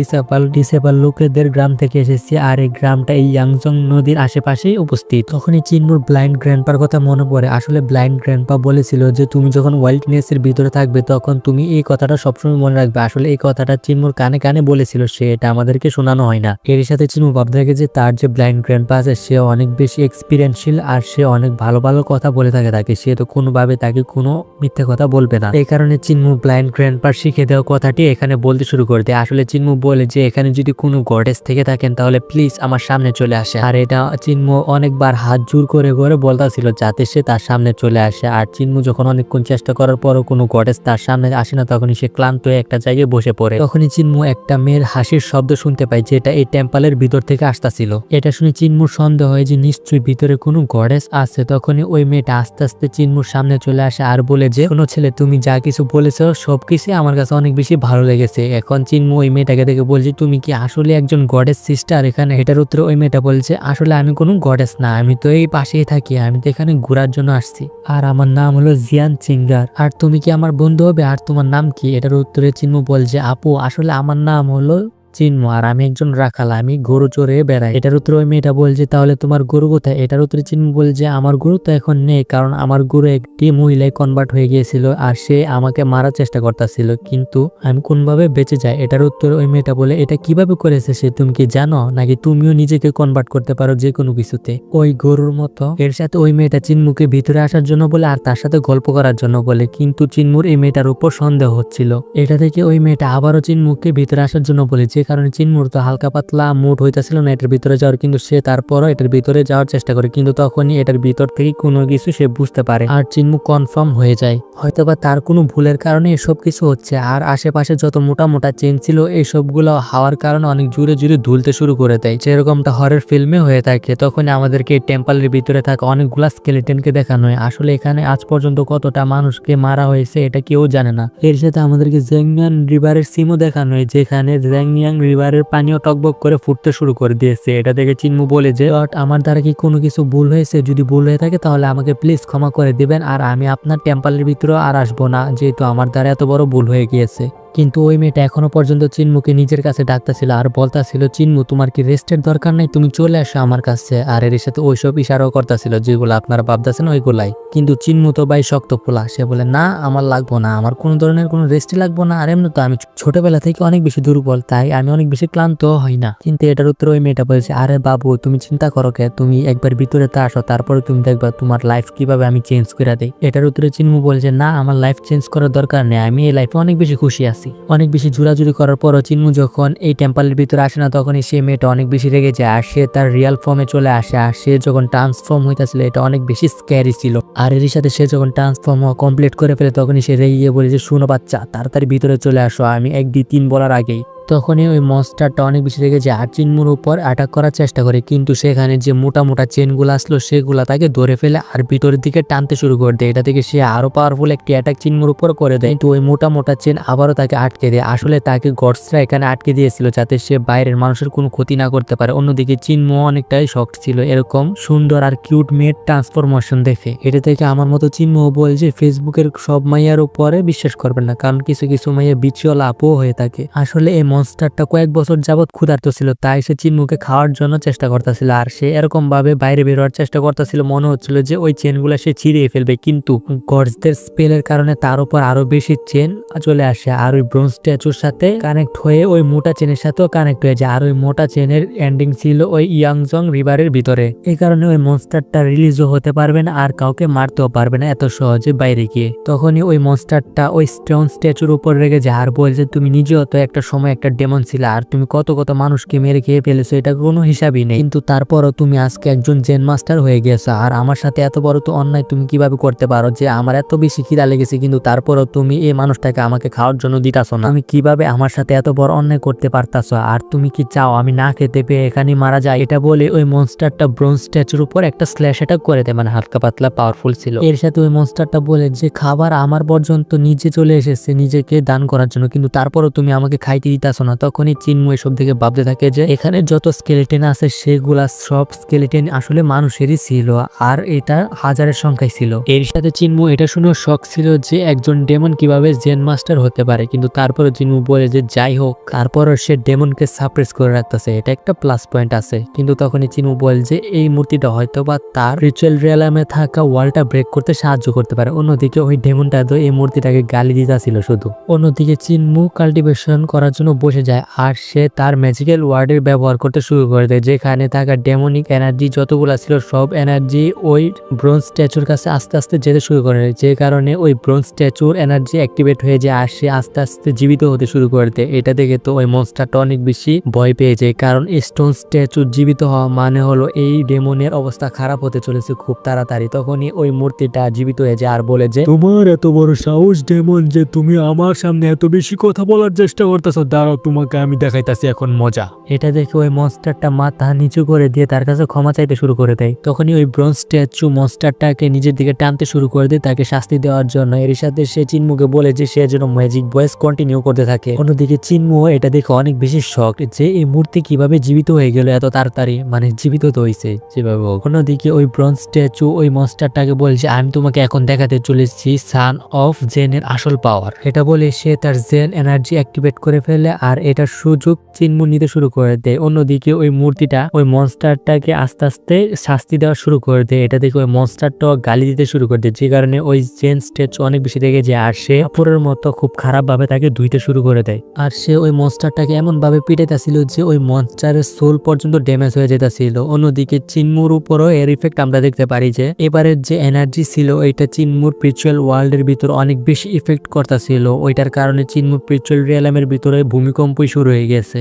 ডিসেবল লোকেদের গ্রাম থেকে এসেছি আর এই গ্রামটা এই ইয়াংজং নদীর আশেপাশেই উপস্থিত। তখনই চিন্মুর ব্লাইন্ড গ্র্যান্ডপার কথা মনে পড়ে। আসলে ব্লাইন্ড গ্র্যান্ডপা বলেছিল যে তুমি যখন ওয়াইল্ডনেস এর ভিতরে থাকবে তখন তুমি এই কথাটা সবসময় মনে রাখবে। আসলে এই কথাটা চিন্মুর কানে কানে বলেছিল, সে এটা আমাদেরকে শোনানো হয় না। এর সাথে চিন্মু ভাবতে থাকে যে তার যে ব্লাইন্ড গ্র্যান্ডপা আছে সে অনেক বেশি এক্সপিরিয়েন্সশীল আর সে অনেক ভালো ভালো কথা বলে থাকে তাকে, সে তো কোনোভাবে তাকে কোনো মিথ্যে কথা বলবে না। এই কারণে চিন্মু ব্লাইন্ড গ্র্যান্ডপার শিখে দেওয়া কথাটি এখানে বলতে শুরু করে দেয়। আসলে চিন্মু বলে যে এখানে যদি কোনো গডেস থেকে থাকেন তাহলে প্লিজ আমার সামনে চলে আসে। আর এটা চিন্মু অনেকবার হাত জোর করে করে বলতেছিল যাতে সে তার সামনে চলে আসে। আর চিন্মু যখন অনেকক্ষণ চেষ্টা করার পরও কোনো গডেস তার সামনে আসে না তখনই সে ক্লান্ত হয়ে একটা জায়গায় বসে পড়ে। তখনই চিন্মু একটা মেয়ের হাসির শব্দ শুনতে পায় যেটা এই টেম্পলের ভিতর থেকে আসতেছিল। এটা শুনে চিন্মুর সন্দেহ হয় যে নিশ্চয়ই ভিতরে কোনো গডেস আছে। তখনই ওই মেয়েটা আস্তে আস্তে চিন্মুর সামনে চলে আসে আর বলে যে কোনো ছেলে তুমি যা কিছু বলেছো সবকিছু আমার কাছে অনেক বেশি ভালো লেগেছে। এখন চিন্মু ওই মেয়েটাকে দেখে বলছে তুমি কি আসলে একজন গডেস সিস্টার? এখানে এটার উত্তরে ওই মেয়েটা বলছে আসলে আমি কোনো গডেস না, আমি তো এই পাশেই থাকি, আমি তো এখানে ঘোরার জন্য আসছি আর আমার নাম হলো জিয়ান চিঙ্গার। আর তুমি কি আমার বন্ধু হবে? আর তোমার নাম কি? এটার উত্তরে চিন্মু বলছে আপু আসলে আমার নাম হলো চিনমু আর আমি একজন রাখাল, আমি গরু চড়ে বেড়াই। এটার উত্তরে ওই মেয়েটা বলছে তাহলে তোমার গরু কোথায়? এটার উত্তরে চিনমু বলছে আমার গরু তো এখন নেই, কারণ আমার গরু একটি মহিলায় কনভার্ট হয়ে গিয়েছিল আর সে আমাকে মারার চেষ্টা করতেছিল, কিন্তু আমি কোনভাবে বেঁচে যাই। এটার উত্তরে ওই মেয়েটা বলে এটা কিভাবে করেছে সে, তুমি কি জানো নাকি তুমিও নিজেকে কনভার্ট করতে পারো যে কোনো কিছুতে ওই গরুর মতো? এর সাথে ওই মেয়েটা চিনমুকে ভিতরে আসার জন্য বলে আর তার সাথে গল্প করার জন্য বলে, কিন্তু চিনমুর এই মেয়েটার উপর সন্দেহ হচ্ছিল। এটা থেকে ওই মেয়েটা আবারও চিনমুকে ভিতরে আসার জন্য বলে, যে কারণে চিনমুর তো হালকা পাতলা মুড হইতাছিল না এটার ভিতরে যাওয়ার, কিন্তু সে তারপরও এটার ভিতরে যাওয়ার চেষ্টা করে, কিন্তু তখনই এটার ভিতর থেকে কোনো কিছু সে বুঝতে পারে আর চিনমু কনফার্ম হয়ে যায় হয়তোবা তার কোনো ভুলের কারণে এসব কিছু হচ্ছে। আর আশেপাশে যত মোটা মোটা চেন ছিল এই সবগুলো হাওয়ার কারণে অনেক জোরে জোরে দুলতে শুরু করে দেয়, যেরকমটা হরর ফিল্মে হয়ে থাকে। তখন আমাদেরকে টেম্পলের ভিতরে থাকা অনেকগুলা স্কেলেটনকে দেখানো হয়। আসলে এখানে আজ পর্যন্ত কতটা মানুষকে মারা হয়েছে এটা কেউ জানে না। এর সাথে আমাদেরকে জ্যাংনিয়াং রিভারের সিমও দেখানো হয়, যেখানে জ্যাংনিয়াং রিভারের পানিও টকবক করে ফুটতে শুরু করে দিয়েছে। এটা দেখে চিনমু বলে যে আমার দ্বারা কি কোনো কিছু ভুল হয়েছে? যদি ভুল হয়ে থাকে তাহলে আমাকে প্লিজ ক্ষমা করে দিবেন, আর আমি আপনার টেম্পলের ভিতরে আর আসবো না, যেহেতু আমার দ্বারা এত বড় ভুল হয়ে গিয়েছে। কিন্তু ওই মেয়েটা এখনো পর্যন্ত চিনমুকে নিজের কাছে ডাকতেছিল আর বলতাছিল চিনমু তোমার কি রেস্টের দরকার নাই, তুমি চলে আসো আমার কাছে। আর এর সাথে ওইসব ইশারাও করতেছিল যেগুলো আপনারা ভাবতেছেন ওইগুলাই। কিন্তু চিনমু তো ভাই শক্ত পোলা, সে বলে না আমার লাগবো না, আমার কোনো ধরনের কোনো রেস্টই লাগবো না, আর এমনি তো আমি ছোটবেলা থেকে অনেক বেশি দুর্বল, তাই আমি অনেক বেশি ক্লান্ত হই না। কিন্তু এটার উত্তরে ওই মেয়েটা বলছে আরে বাবু তুমি চিন্তা করো কে, তুমি একবার ভিতরে তো আসো, তারপরে তুমি দেখবা তোমার লাইফ কিভাবে আমি চেঞ্জ করে দেই। এটার উত্তরে চিনমু বলছে না আমার লাইফ চেঞ্জ করার দরকার নেই, আমি এই লাইফে অনেক বেশি খুশি আছি। অনেক বেশি জোরাজুরি করার পরও চিনমু যখন এই টেম্পলের ভিতরে আসে না তখনই সে মেয়েটা অনেক বেশি রেগে যায় আর সে তার রিয়েল ফর্মে চলে আসে। আর সে যখন ট্রান্সফর্ম হইতাছিল এটা অনেক বেশি স্ক্যারি ছিল। আর এর সাথে সে যখন ট্রান্সফর্ম কমপ্লিট করে ফেলে তখনই সে রেগে গিয়ে বলে যে শুনো বাচ্চা তাড়াতাড়ি ভিতরে চলে আসো, আমি 1 2 3 বলার আগেই। তখনই ওই মনস্টারটা অনেক বেশি রেগে যায় আর চিনমুর উপর অ্যাটাক করার চেষ্টা করে, কিন্তু সেখানে যে মোটা মোটা চেনগুলো আসলো সেগুলা তাকে ধরে ফেলে আর ভিতরের দিকে টানতে শুরু করে দেয়। এটা থেকে সে আরো পাওয়ারফুল একটি অ্যাটাক চিনমুর উপর করে দেয়, কিন্তু ওই মোটা মোটা চেন আবারও তাকে আটকে দেয়। আসলে তাকে গডসরা এখানে আটকে দিয়েছিল যাতে সে বাইরের মানুষের কোনো ক্ষতি না করতে পারে। অন্যদিকে চিনমু অনেকটাই শক্ট ছিল এরকম সুন্দর আর কিউট মেয়ের ট্রান্সফরমেশন দেখে। এটা থেকে আমার মতো চিনমু বল যে ফেসবুকের সব মাইয়ার উপরে বিশ্বাস করবেন না, কারণ কিছু কিছু মাইয়া বিচিওয়াল আপও হয়ে থাকে। আসলে এই মনস্টারটা কয়েক বছর যাবত ক্ষুধার্ত ছিল, তাই সে চিনমুকে খাওয়ার জন্য চেষ্টা করতেছিল আর সে এরকম ভাবে বাইরে বের হওয়ার চেষ্টা করতেছিল, মনে হচ্ছিল যে ওই চেনগুলা সে ছিঁড়িয়ে ফেলবে, কিন্তু গডসদের স্পেলের কারণে তার উপর আরো বেশি চেন চলে আসে আর ওই ব্রোঞ্জ স্ট্যাচুর সাথে কানেক্ট হয়ে ওই মোটা চেনের সাথেও কানেক্ট হয়ে যায়। আর ওই মোটা চেনের এন্ডিং ছিল ওই ইয়াংজং রিভারের ভিতরে। এই কারণে ওই মনস্টারটা রিলিজও হতে পারবে না আর কাউকে মারতেও পারবে না এত সহজে বাইরে গিয়ে। তখনই ওই মনস্টারটা ওই স্টোন স্ট্যাচুর উপর রেগে যায় আর বলছে তুমি নিজেও তো একটা সময় একটা ডেমন ছিল আর তুমি কত কত মানুষকে মেরে খেয়ে ফেলেছো, এটা কোনো হিসাবই নেই, কিন্তু তারপরও তুমি আজকে একজন জেন মাস্টার হয়ে গেছো আর আমার সাথে এত বড় তো অন্যায় তুমি কিভাবে করতে পারো যে আমার এত বেশি খিদা লেগেছে কিন্তু তারপরও তুমি এই মানুষটাকে আমাকে খাওয়ার জন্য দিতাছো না, আমি কিভাবে আমার সাথে এত বড় অন্যায় করতে পারতাছো, আর তুমি কি চাও আমি না খেতে পেয়ে এখানে মারা যায়? এটা বলে ওই মনস্টারটা ব্রোঞ্জ স্ট্যাচুর উপর একটা স্ল্যাশ অ্যাটাক করে দেয়, মানে হালকা পাতলা পাওয়ারফুল ছিল। এর সাথে ওই মনস্টারটা বলে যে খাবার আমার পর্যন্ত নিচে চলে এসেছে নিজেকে দান করার জন্য, কিন্তু তারপরও তুমি আমাকে খাইতে দিতাছো না। তখনই চিনমু এসব থেকে ভাবতে থাকে যে এখানে যত স্কেলেটন আছে সেগুলা সব স্কেলেটন আসলে মানুষেরই ছিল আর এটা হাজারের সংখ্যায় ছিল। এর সাথে চিনমু এটা শুনেও শক ছিল যে একজন ডেমন কিভাবে জেন মাস্টার হতে পারে, কিন্তু তারপরে চিনমু বলে যে যাই হোক তারপরও সে ডেমনকে সাপ্রেস করে রাখতেছে, এটা একটা প্লাস পয়েন্ট আছে। কিন্তু তখনই চিনমু বলে যে এই মূর্তিটা হয়তো বা তার রিচুয়াল রিয়ালামে থাকা ওয়ালটা ব্রেক করতে সাহায্য করতে পারে। অন্যদিকে ওই ডেমনটা তো এই মূর্তিটাকে গালি দিতেছিল শুধু। অন্যদিকে চিনমু কাল্টিভেশন করার জন্য বসে যায় আর সে তার ম্যাজিক্যাল ওয়ার্ডের ব্যবহার করতে শুরু করে দেয়, যেখানে থাকা ডেমনিক এনার্জি যতগুলা ছিল সব এনার্জি ওই ব্রোঞ্জ স্ট্যাচুর কাছে আস্তে আস্তে যেতে শুরু করে, যে কারণে ওই ব্রোঞ্জ স্ট্যাচুর এনার্জি অ্যাক্টিভেট হয়ে যায় আর সে আস্তে আস্তে জীবিত হতে শুরু করে দেয়। এটা দেখে তো ওই মনস্টারটা অনেক বেশি ভয় পেয়ে যায়, কারণ স্টোন স্ট্যাচুর জীবিত হওয়া মানে হলো এই ডেমনের অবস্থা খারাপ হতে চলেছে খুব তাড়াতাড়ি। তখনই ওই মূর্তিটা জীবিত হয়ে যায় আর বলে যে তোমার এত বড় সাহস ডেমন যে তুমি আমার সামনে এত বেশি কথা বলার চেষ্টা করতেছো, দাঁড়াও তোমাকে আমি দেখাইতাছি এখন মজা। এটা দেখে ওই মনস্টারটা মাথা নিচু করে দিয়ে তার কাছে ক্ষমা চাইতে শুরু করে দেয়। তখনই ওই ব্রোঞ্জ স্ট্যাচু মনস্টারটাকে নিজের দিকে টানতে শুরু করে দেয় তাকে শাস্তি দেওয়ার জন্য। এর সাথে সে চিনমুকে বলে যে সে যেন ম্যাজিক ভয়েস কন্টিনিউ করতে থাকে। অন্যদিকে চিনমু এটা দেখে অনেক বেশি শক যে এই মূর্তি কিভাবে জীবিত হয়ে গেল এত তাড়াতাড়ি, মানে জীবিত তো হয়েছে যেভাবে হোক। অন্যদিকে ওই ব্রোঞ্জ স্ট্যাচু ওই মনস্টারটাকে বলছে আমি তোমাকে এখন দেখাতে চলেছি সান অফ জেনের আসল পাওয়ার। এটা বলে সে তার জেন এনার্জি অ্যাক্টিভেট করে ফেলে আর এটার সুযোগ চিন্মু নিতে শুরু করে দেয়। অন্যদিকে ওই মূর্তিটা ওই মনস্টারটাকে আস্তে আস্তে শাস্তি দেওয়া শুরু করে দেয়। এটা দেখে ওই মনস্টারটাও গালি দিতে শুরু করে দেয়, যে কারণে ওই জেন স্ট্যাচু অনেক বেশি রেগে যায় আর সে কাপড়ের মতো খুব খারাপ ভাবে তাকে ধুইতে শুরু করে দেয়। আর সে ওই মনস্টারটাকে এমন ভাবে পিটাইতেছিল যে ওই মনস্টারের সোল পর্যন্ত ড্যামেজ হয়ে যেতেছিল। অন্যদিকে চিন্মুর উপরও এর ইফেক্ট আমরা দেখতে পারি যে এবারের যে এনার্জি ছিল ওইটা চিন্মুর স্পিরিচুয়াল ওয়ার্ল্ডের ভিতর অনেক বেশি ইফেক্ট করতেছিল। ওইটার কারণে চিন্মুর স্পিরিচুয়াল রিয়েলামের ভিতরে ভূমিকম্পই শুরু হয়ে গেছে।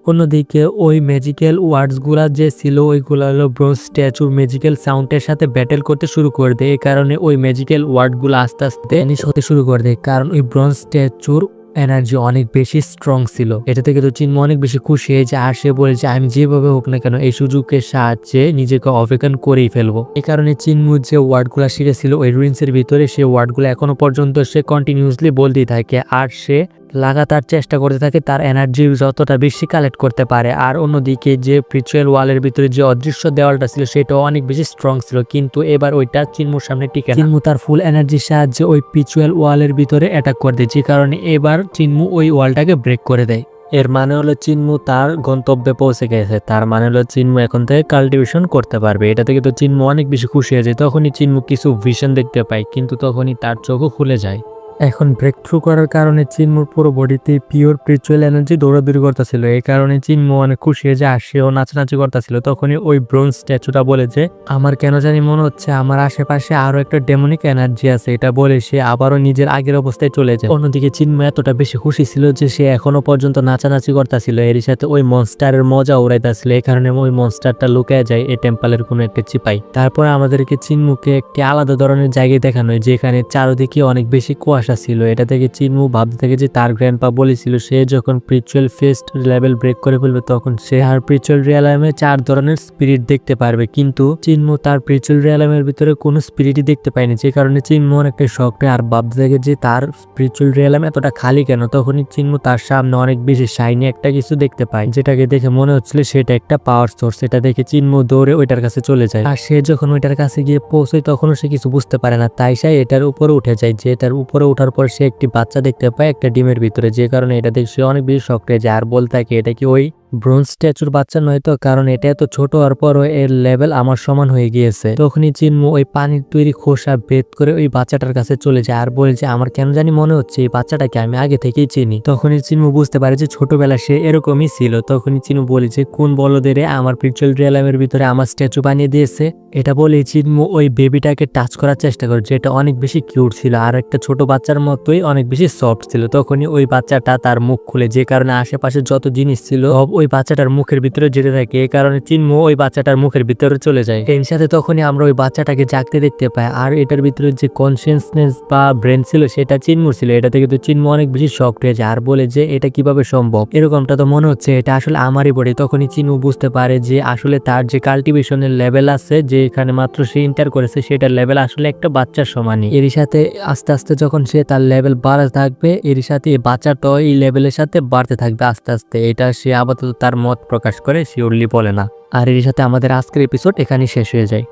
অন্যদিকে ওই ম্যাজিক্যাল ওয়ার্ডস গুলা যে ছিল ওইগুলো হলো ব্রোঞ্জ স্ট্যাচুর ম্যাজিক্যাল সাউন্ডের সাথে ব্যাটেল করতে শুরু করে দেয়। এই কারণে ওই ম্যাজিক্যাল ওয়ার্ড গুলো আস্তে আস্তে ভ্যানিশ হতে শুরু করে দেয়, কারণ ওই ব্রোঞ্জ স্ট্যাচুর এনার্জি অনেক বেশি স্ট্রং ছিল। এটা থেকে তো চিন্মু অনেক বেশি খুশি হয়ে যায় আর সে বলে যে আমি যেভাবে হোক না কেন এই সুযোগের সাহায্যে নিজেকে অবেকন করেই ফেলবো। এই কারণে চিন্মু যে ওয়ার্ডগুলা শিখেছিল ওই রুইন্সের ভিতরে সেই ওয়ার্ডগুলো এখনো পর্যন্ত সে কন্টিনিউসলি বলতেই থাকে আর সে লাগাতার চেষ্টা করতে থাকে তার এনার্জি যতটা বেশি কালেক্ট করতে পারে। আর অন্যদিকে যে স্পিরিচুয়াল ওয়ালের ভিতরে যে অদৃশ্য দেওয়ালটা ছিল সেটাও অনেক বেশি স্ট্রং ছিল, কিন্তু এবার ওইটা চিন্মুর সামনে টিকে না। চিন্মু তার ফুল এনার্জির সাহায্যে ওই স্পিরিচুয়াল ওয়ালের ভিতরে অ্যাটাক করে দেয়, যে কারণে এবার চিন্মু ওই ওয়ালটাকে ব্রেক করে দেয়। এর মানে হলো চিন্মু তার গন্তব্যে পৌঁছে গেছে, তার মানে হলো চিন্মু এখন থেকে কাল্টিভেশন করতে পারবে। এটা থেকে তো চিন্মু অনেক বেশি খুশি হয়ে যায়। তখনই চিন্মু কিছু ভিশন দেখতে পায়, কিন্তু তখনই তার চোখও খুলে যায়। এখন ব্রেক থ্রু করার কারণে চিন্মুর পুরো বডিতে পিওর স্পিরিচুয়াল এনার্জি দৌড়াদৌড়ি করতেছিল। এই কারণে চিন্মু অনেক খুশি হয়ে যায় আর সেও নাচানাচি করতেছিল। তখনই ওই ব্রোঞ্জ স্ট্যাচুটা বলে যে আমার কেন জানি মনে হচ্ছে আমার আশেপাশে আরো একটা ডেমনিক এনার্জি আছে। এটা বলে সে আবারও নিজের আগের অবস্থায় চলে যায়। অন্যদিকে চিন্মু এতটা বেশি খুশি ছিল যে সে এখনো পর্যন্ত নাচানাচি করতেছিল, এর সাথে ওই মনস্টারের মজা উড়াইতেছিল। এই কারণে ওই মনস্টারটা লুকিয়ে যায় এই টেম্পলের কোনো একটা চিপাই। তারপর আমাদেরকে চিন্মুকে একটি আলাদা ধরনের জায়গায় দেখানো হয় যেখানে চারদিকে অনেক বেশি কুয়াশা ছিল। এটা থেকে চিন্মু ভাবতে থাকে যে তার গ্র্যান্ডপা বলেছিল সে যখন স্পিরিচুয়াল ফেস্ট লেভেল ব্রেক করে ফেলবে তখন সে আর স্পিরিচুয়াল রিয়ালামে 4 ধরনের স্পিরিট দেখতে পারবে, কিন্তু চিন্মু তার স্পিরিচুয়াল রিয়ালামের ভিতরে কোনো স্পিরিটই দেখতে পায়নি, যে কারণে চিন্মু অনেকটা শক পায় আর ভাবতে থাকে যে তার স্পিরিচুয়াল রিয়ালাম এতটা খালি কেন। তখনই চিন্মু তার সামনে অনেক বেশি শাইনি একটা কিছু দেখতে পায়, যেটাকে দেখে মনে হচ্ছিল সেটা একটা পাওয়ার সোর্স। এটা দেখে চিন্মু দৌড়ে ওইটার কাছে চলে যায় আর সে যখন ওইটার কাছে গিয়ে পৌঁছায় তখনও সে কিছু বুঝতে পারে না, তাই সে এটার উপরে উঠে যায়। যে এটার উপরে ওঠার পর সে একটি বাচ্চা দেখতে পায় একটা ডিমের ভিতরে, যে কারণে এটা দেখে সে অনেক বেশি শক হয়ে যায় আর বলতে থাকে এটা কি ওই ব্রোঞ্জ স্ট্যাচুর বাচ্চা নয় তো, কারণ এটা এত ছোট হওয়ার পরও এর লেভেল আমার সমান হয়ে গিয়েছে। তখনই চিন্মু ওই পানির তৈরি খোসা ভেদ করে ওই বাচ্চাটার কাছে চলে যায় আর বলে যে আমার কেন জানি মনে হচ্ছে এই বাচ্চাটাকে আমি আগে থেকেই চিনি। তখনই চিন্মু বুঝতে পারে যে ছোটবেলা সে এরকমই ছিল। তখনই চিন্মু বলে যে কোন বলদের আমার স্পিরিচুয়াল রিয়ালামের ভিতরে আমার স্ট্যাচু বানিয়ে দিয়েছে। এটা বলে চিন্মু ওই বেবিটাকে টাচ করার চেষ্টা করে, যেটা অনেক বেশি কিউট ছিল আর একটা ছোট বাচ্চার মতোই অনেক বেশি সফট ছিল। তখনই ওই বাচ্চাটা তার মুখ খুলে, যে কারণে আশেপাশে যত জিনিস ছিল ওই বাচ্চাটার মুখের ভিতরে যেতে থাকে। এই কারণে চিন্মু ওই বাচ্চাটার মুখের ভিতরে চলে যায়। এর সাথে তখনই আমরা ওই বাচ্চাটাকে জাগতে দেখতে পাই আর এটার ভিতরে যে কনসিয়াসনেস বা ব্রেন ছিল সেটা চিন্মুর ছিল। এটা থেকে তো চিন্মু অনেক বেশি শক হয়ে যায় আর বলে যে এটা কিভাবে সম্ভব, এরকমটা তো মনে হচ্ছে এটা আসলে আমারই বডি। তখনই চিন্মু বুঝতে পারে যে আসলে তার যে কাল্টিভেশনের লেভেল আছে, যে এখানে মাত্র সে ইন্টার করেছে সেটার লেভেল আসলে একটা বাচ্চার সমানই। এর সাথে আস্তে আস্তে যখন সে তার লেভেল বাড়াতে থাকবে এর সাথে বাচ্চাটাও এই লেভেলের সাথে বাড়তে থাকবে আস্তে আস্তে। এটা সে আপাতত তার মত প্রকাশ করে, শিওরলি বলে না। আর এর সাথে আমাদের আজকের এপিসোড এখানেই শেষ হয়ে যায়।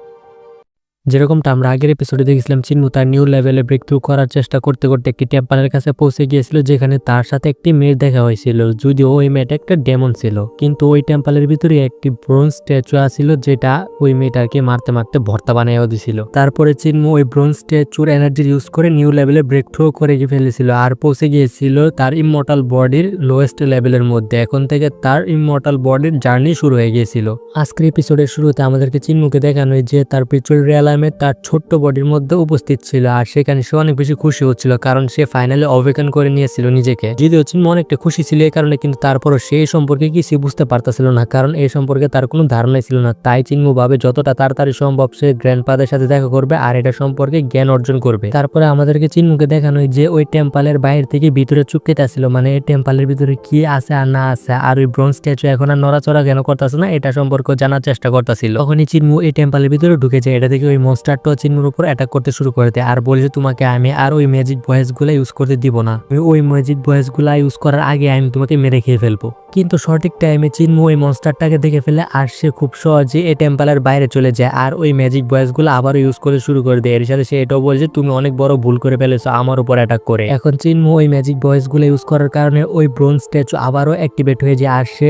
যেরকমটা আমরা আগের এপিসোডে দেখেছিলাম চিন্মু তার নিউ লেভেলে ব্রেক থ্রু করার চেষ্টা করতে করতে একটি টেম্পলের কাছে পৌঁছে গিয়েছিল, যেখানে তার সাথে একটি মেয়ের দেখা হয়েছিল। যদিও ওই মেয়েটা একটা ডেমন ছিল, কিন্তু ওই টেম্পলের ভিতরে একটি ব্রোঞ্জ স্ট্যাচু আছিল যেটা ওই মেয়েটাকে মারতে মারতে ভর্তা বানাইও দিছিল। তারপরে চিন্মু ওই ব্রোঞ্জ স্ট্যাচুর এনার্জি ইউজ করে নিউ লেভেলে ব্রেক থ্রু করে ফেলেছিল আর পৌঁছে গিয়েছিল তার ইমমর্টাল বডির লোয়েস্ট লেভেলের মধ্যে। এখন থেকে তার ইমমর্টাল বডির জার্নি শুরু হয়ে গিয়েছিল। আজকের এপিসোডের শুরুতে আমাদেরকে চিন্মুকে দেখানো যে তার স্পিরিচুয়াল রিয়ালামে তার ছোট্ট বডির মধ্যে উপস্থিত ছিল আর সেখানে সে অনেক বেশি খুশি হচ্ছিল, কারণ সে ফাইনালি অবেকন করে নিয়েছিল নিজেকে। যদিও চিন্মু অনেকটা খুশি ছিল এই কারণে, কিন্তু তারপরও সে এই সম্পর্কে কিছু বুঝতে পারতেছিল না, কারণ এই সম্পর্কে তার কোনো ধারণাই ছিল না। তাই চিন্মু ভাবে যতটা তাড়াতাড়ি সম্ভব সে গ্র্যান্ডফাদারের সাথে দেখা করবে আর এটা সম্পর্কে জ্ঞান অর্জন করবে। তারপরে আমাদেরকে চিন্মুকে দেখানো যে ওই টেম্পলের বাইরে থেকে ভিতরে চুক্তিতে আসছিল, মানে এই টেম্পলের ভিতরে কি আছে আর না আছে আর ওই ব্রোঞ্জ স্ট্যাচু এখন আর নড়াচড়া কেন করতেছে না এটা সম্পর্কে জানার চেষ্টা করতেছিল। তখনই চিন্মু এই টেম্পলের ভিতরে ঢুকে যায়। এটা থেকে ওই মনস্টারটা চিনমুর উপর অ্যাটাক করতে শুরু করে দেয় আর বলে যে তোমাকে আমি আর ওই ম্যাজিক ভয়েস গুলা ইউজ করতে দিব না, ওই ম্যাজিক ভয়েস গুলা ইউজ করার আগে আমি তোমাকে মেরে খেয়ে ফেলবো। কিন্তু সঠিক টাইমে চিনমু ওই মনস্টারটাকে দেখে ফেলে আর সে খুব সহজে এই টেম্পলের বাইরে চলে যায় আর ওই ম্যাজিক ভয়েস গুলো আবারও ইউজ করে শুরু করে দেয়। এর সাথে সে এটাও বলছে তুমি অনেক বড় ভুল করে ফেলেছো আমার উপর অ্যাটাক করে। এখন চিনমু ওই ম্যাজিক ভয়েস গুলো ইউজ করার কারণে ওই ব্রোঞ্জ স্ট্যাচু আবারও অ্যাক্টিভেট হয়ে যায় আর সে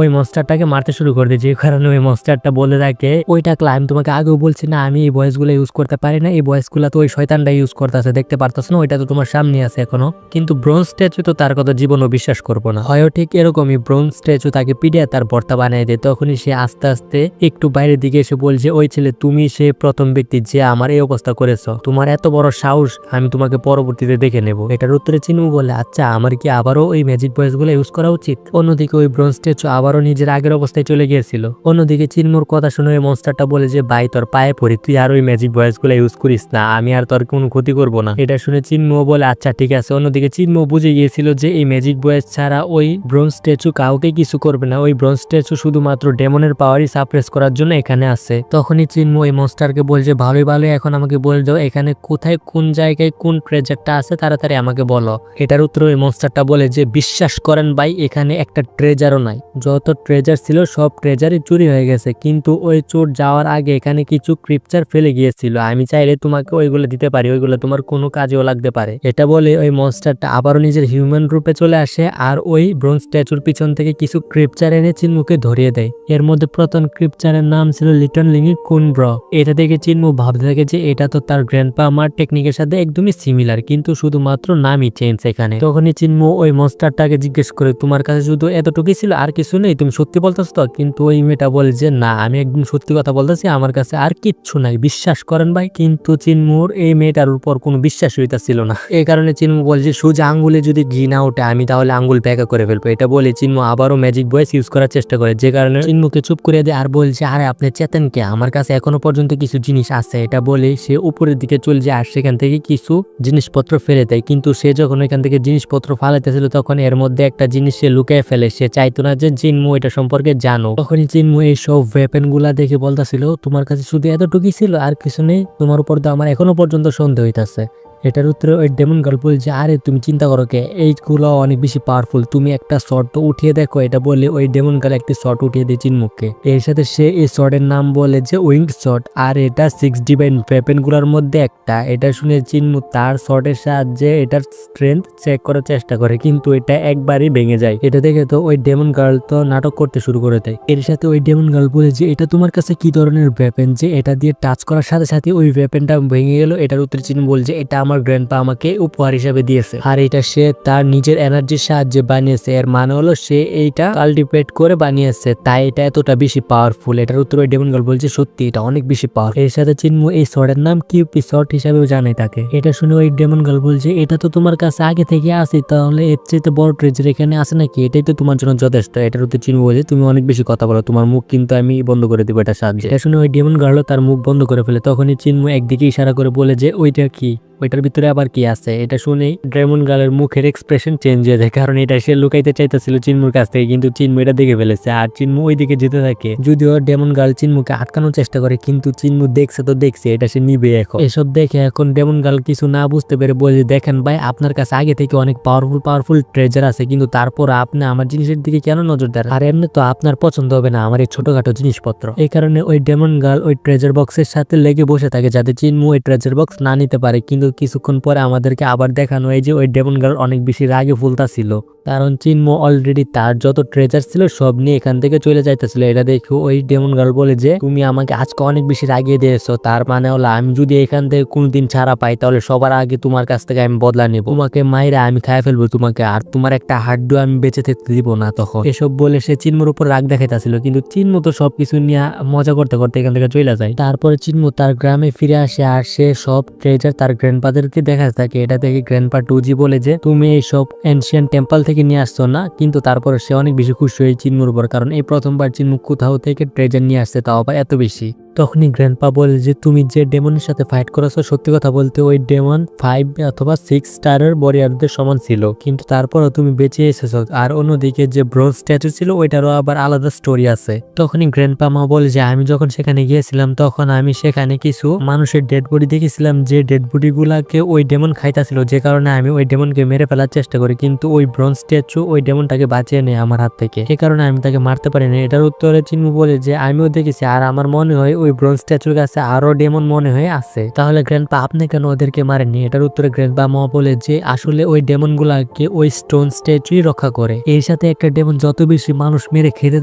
ওই মনস্টারটাকে মারতে শুরু করে দিয়েছে। যে কারণে ওই মনস্টারটা বলে থাকে ওইটা ক্লাইম তোমাকে আগেও বলছি না আমি এই ভয়েস গুলো ইউজ করতে পারি না, এই ভয়েস গুলো তো ওই শয়তানটা ইউজ করতেছে, দেখতে পারতাছ না ওইটা তো তোমার সামনে আছে এখনো। কিন্তু ব্রোঞ্জ স্ট্যাচু তো তার কথা জীবনও বিশ্বাস করবো না। হয় ঠিক এরকমই ব্রোঞ্জ স্ট্যাচু তাকে পিডিয়া তার বর্তা বানিয়ে দেয়। তখনই সে আস্তে আস্তে একটু বাইরের দিকে এসে বলছে ওই ছেলে তুমি সে প্রথম ব্যক্তি যে আমার এই অবস্থা করেছ, তোমার এত বড় সাহস, আমি তোমাকে পরবর্তীতে দেখে নেব। এটার উত্তরে চিনমু বলে আচ্ছা আমার কি আবারও ওই ম্যাজিক ভয়েস গুলো ইউজ করা উচিত। অন্যদিকে ওই ব্রোঞ্জ স্ট্যাচু আবারও নিজের আগের অবস্থায় চলে গিয়েছিল। অন্যদিকে চিনমুর কথা শুনে ওই মনস্টারটা বলে যে ভাই তোর পায়ে পড়ি, তুই আর ওই ম্যাজিক ভয়েস গুলো ইউজ করিস না, আমি আর তোর কোনো ক্ষতি করবো না। এটা শুনে চিনমু বলে আচ্ছা ঠিক আছে। অন্যদিকে চিনমু বুঝে গিয়েছিল যে এই ম্যাজিক ভয়েস ছাড়া ওই ব্রোঞ্জ স্ট্যাচু কাউকে কিছু করবে না, ওই ব্রোঞ্জ স্ট্যাচু শুধুমাত্র ডেমনের পাওয়ারই সাপ্রেস করার জন্য এখানে আছে। তখনই চিনমু ওই মনস্টারকে বলছে ভালোই ভালো এখন আমাকে বলে দাও এখানে কোথায় কোন জায়গায় কোন ট্রেজারটা আছে, তাড়াতাড়ি আমাকে বলো। এটার উত্তরে ওই মনস্টারটা বলে যে বিশ্বাস করেন ভাই এখানে একটা ট্রেজারও নাই, যত ট্রেজার ছিল সব ট্রেজারই চুরি হয়ে গেছে, কিন্তু ওই চোর যাওয়ার আগে এখানে কিছু ক্রিপচার ফেলে গিয়েছিল, আমি চাইলে তোমাকে ওইগুলো দিতে পারি, ওইগুলো তোমার কোনো কাজেও লাগতে পারে। এটা বলে ওই মনস্টারটা আবারও নিজের হিউম্যান রূপে চলে আসে আর ওই ব্রোঞ্জ স্ট্যাচুর পিছন থেকে কিছু ক্রিপচার এনে চিনমুকে ধরিয়ে দেয়। এর মধ্যে প্রথম ক্রিপচারের নাম ছিল লিটন লিঙ্গি কুনব্র। এটা দেখে চিনমু ভাবতে থাকে যে এটা তো তার গ্র্যান্ডপা আমার টেকনিকের সাথে একদমই সিমিলার, কিন্তু শুধুমাত্র নামই চেঞ্জ এখানে। তখনই চিনমু ওই মনস্টারটাকে জিজ্ঞেস করে তোমার কাছে শুধু এতটুকুই ছিল আর কিছু নেই, তুমি সত্যি বলতেছ তো? কিন্তু ওই মেয়েটা বলে যে না আমি একদম সত্যি কথা বলতেছি, আমার কাছে আর কিচ্ছু নাই, বিশ্বাস করেন ভাই। কিন্তু চিনমুর এই মেয়েটার উপর কোনো বিশ্বাস হইতাছিল না। এই কারণে চিনমু বলে যে সোজা আঙ্গুলে যদি ঘি না ওঠে আমি তাহলে আঙ্গুল ব্যাকা করে ফেলবো। এটা বলে চিনমু আবারও ম্যাজিক ভয়েস ইউজ করার চেষ্টা করে, যে কারণে চিনমুকে চুপ করে দেয় আর বলছে আরে আপনি চেতেন কে, আমার কাছে এখনো পর্যন্ত কিছু জিনিস আছে। এটা বলে সে উপরের দিকে চলে যায় আর সেখান থেকে কিছু জিনিসপত্র ফেলে দেয়। কিন্তু সে যখন ওইখান থেকে জিনিসপত্র ফালাইতেছিল তখন এর মধ্যে একটা জিনিস সে লুকিয়ে ফেলে, সে চাইতো না যে চিনমু এটা সম্পর্কে জানো। তখনই চিনমু এই সব ওয়েপেন গুলা দেখে বলতেছিল তোমার কাছে শুধু এতটুকুই ছিল আর কিছু নেই, তোমার উপর তো আমার এখনো পর্যন্ত সন্দেহ হইতাছে। এটার উত্তরে ওই ডেমন গার্ল বলছে আরে তুমি চিন্তা করো কে, এইগুলো অনেক বেশি পাওয়ারফুল, তুমি একটা শর্ট তো উঠিয়ে দেখো। এটা বলে ওই ডেমন গার্ল একটি শর্ট উঠিয়ে দিয়ে চিনমুখকে। এর সাথে সে এই শর্টের নাম বলে যে উইং শর্ট আর এটা 6 ডিভাইন ওয়েপেন গুলার মধ্যে একটা। এটা শুনে চিনমু তার শর্টের সাহায্যে এটার স্ট্রেংথ চেক করার চেষ্টা করে, কিন্তু এটা একবারই ভেঙে যায়। এটা দেখে তো ওই ডেমন গার্ল তো নাটক করতে শুরু করে দেয়। এর সাথে ওই ডেমন গার্ল বলে যে এটা তোমার কাছে কি ধরনের ওয়েপেন যে এটা দিয়ে টাচ করার সাথে সাথে ওই ওয়েপেনটা ভেঙে গেল। এটার উত্তরে চিনমু বলছে এটা আমার গ্র্যান্ডপা আমাকে উপহার হিসেবে দিয়েছে আর এটা সে তার নিজের এনার্জির সাহায্যে বানিয়েছে। এর মানে হলো সে এইটা কাল্টিভেট করে বানিয়েছে, তাই এটা এতটা বেশি পাওয়ারফুল। এটার উত্তরে ওই ডেমন গার্ল বলছে সত্যি এটা অনেক বেশি পাওয়ার। এর সাথে চিনমু এই শর্টের নাম কিউপি শর্ট হিসাবেও জানে তাকে। এটা শুনে ওই ডেমন গার্ল বলছে এটা তো তোমার কাছে আগে থেকে আছে, তাহলে এর চেয়ে বড় ট্রেজার এখানে আছে নাকি, এটাই তো তোমার জন্য যথেষ্ট। এটার উত্তরে চিনমু বলছে তুমি অনেক বেশি কথা বলো, তোমার মুখ কিন্তু আমি বন্ধ করে দিব এটা সাহায্যে। এটা শুনে ওই ডেমন গার্ল তার মুখ বন্ধ করে ফেলে। তখনই চিনমু একদিকে ইশারা করে বলে যে ওইটা কি, ওইটার ভিতরে আবার কি আছে। এটা শুনেই ডেমন গার্লের মুখের এক্সপ্রেশন চেঞ্জ হয়ে যায়, কারণ এটা সে লুকাইতে চাইতেছিল চিনমুর কাছ থেকে, কিন্তু চিনমু এটা দেখে ফেলেছে আর চিনমু ওই দিকে যেতে থাকে। যদিও ডেমন গার্ল চিনমুকে আটকানোর চেষ্টা করে, কিন্তু চিনমু দেখছে তো দেখছে এটা সে নিবে। এখন এসব দেখে এখন ডেমন গার্ল কিছু না বুঝতে পেরে বলে দেখেন ভাই আপনার কাছে আগে থেকে অনেক পাওয়ারফুল ট্রেজার আছে, কিন্তু তারপর আপনি আমার জিনিসের দিকে কেন নজর দেন, আর এমনি তো আপনার পছন্দ হবে না আমার এই ছোটখাটো জিনিসপত্র। এই কারণে ওই ডেমন গার্ল ওই ট্রেজার বক্সের সাথে লেগে বসে থাকে যাতে চিনমু ওই ট্রেজার বক্স না নিতে পারে। কিন্তু কিছুক্ষণ পরে আমাদেরকে আবার দেখানো হয় যে ওই ডেমন গার্ল অনেক বেশি রাগে ফুলতাছিল, কারণ চিনমু অলরেডি তার যত ট্রেজার ছিল সব নিয়ে এখান থেকে চলে যাইতেছিল। এটা দেখে ওই ডেমন গার্ল বলে যে তুমি আমাকে আজকে অনেক বেশি রাগিয়ে দিয়েছো, তার মানে হলো আমি যদি এখান থেকে কোনদিন ছাড়া পাই তাহলে সবার আগে তোমার কাছ থেকে আমি বদলা নেব, তোমাকে মাইরা আমি খাইয়ে ফেলবো তোমাকে, আর তোমার একটা হাড্ডু আমি বেঁচে থাকতে দিব না। তখন এসব বলে সে চিনমুর উপর রাগ দেখাইতেছিল, কিন্তু চিনমু তো সবকিছু নিয়ে মজা করতে করতে এখান থেকে চলে যায়। তারপরে চিনমু তার গ্রামে ফিরে আসে আর সে সব ট্রেজার তার গ্র্যান্ডফাদারকে দেখাতে থাকে। এটা থেকে গ্র্যান্ডপা 2G বলে যে তুমি এই সব এনশিয়েন্ট টেম্পল থেকে নিয়ে আসছো না, কিন্তু তারপরে সে অনেক বেশি খুশি হয়ে চিনমুর উপর, কারণ এই প্রথমবার চিনমু কোথাও থেকে ট্রেজার নিয়ে আসছে, তাও আবার এত বেশি। তখনই গ্র্যান্ডপা বলে যে তুমি যে ডেমনের সাথে ফাইট করেছো, সত্যি কথা বলতে ওই ডেমন 5 অথবা 6 স্টারের ওয়ারিয়রদের সমান ছিল, কিন্তু তারপরও তুমি বেঁচে এসেছো। আর অন্যদিকে যে ব্রোঞ্জ স্ট্যাচু ছিল ওইটারও আবার আলাদা স্টোরি আছে। তখনই গ্র্যান্ডপা মা বলে যে আমি যখন সেখানে গিয়েছিলাম তখন আমি সেখানে কিছু মানুষের ডেড বডি দেখেছিলাম, যে ডেড বডি গুলাকে ওই ডেমন খাইতাছিল, যে কারণে আমি ওই ডেমনকে মেরে ফেলার চেষ্টা করি, কিন্তু ওই ব্রোঞ্জ স্ট্যাচু ওই ডেমনটাকে বাঁচিয়ে নেয় আমার হাত থেকে, সে কারণে আমি তাকে মারতে পারিনি। এটার উত্তরে চিনমু বলে যে আমিও দেখেছি, আর আমার মনে হয় ওই ব্রোঞ্জ স্ট্যাচুর কাছে আরো ডেমন মনে হয় আছে। তাহলে গ্র্যান্ডপা আপনি কেন ওদেরকে মারেননি? এটার উত্তরে গ্র্যান্ডপা মা বলে যে আসলে ওই ডেমন গুলাকে ওই স্টোন স্ট্যাচুই রক্ষা করে। এর সাথে একটা ডেমন যত বেশি মানুষ মেরে খেতে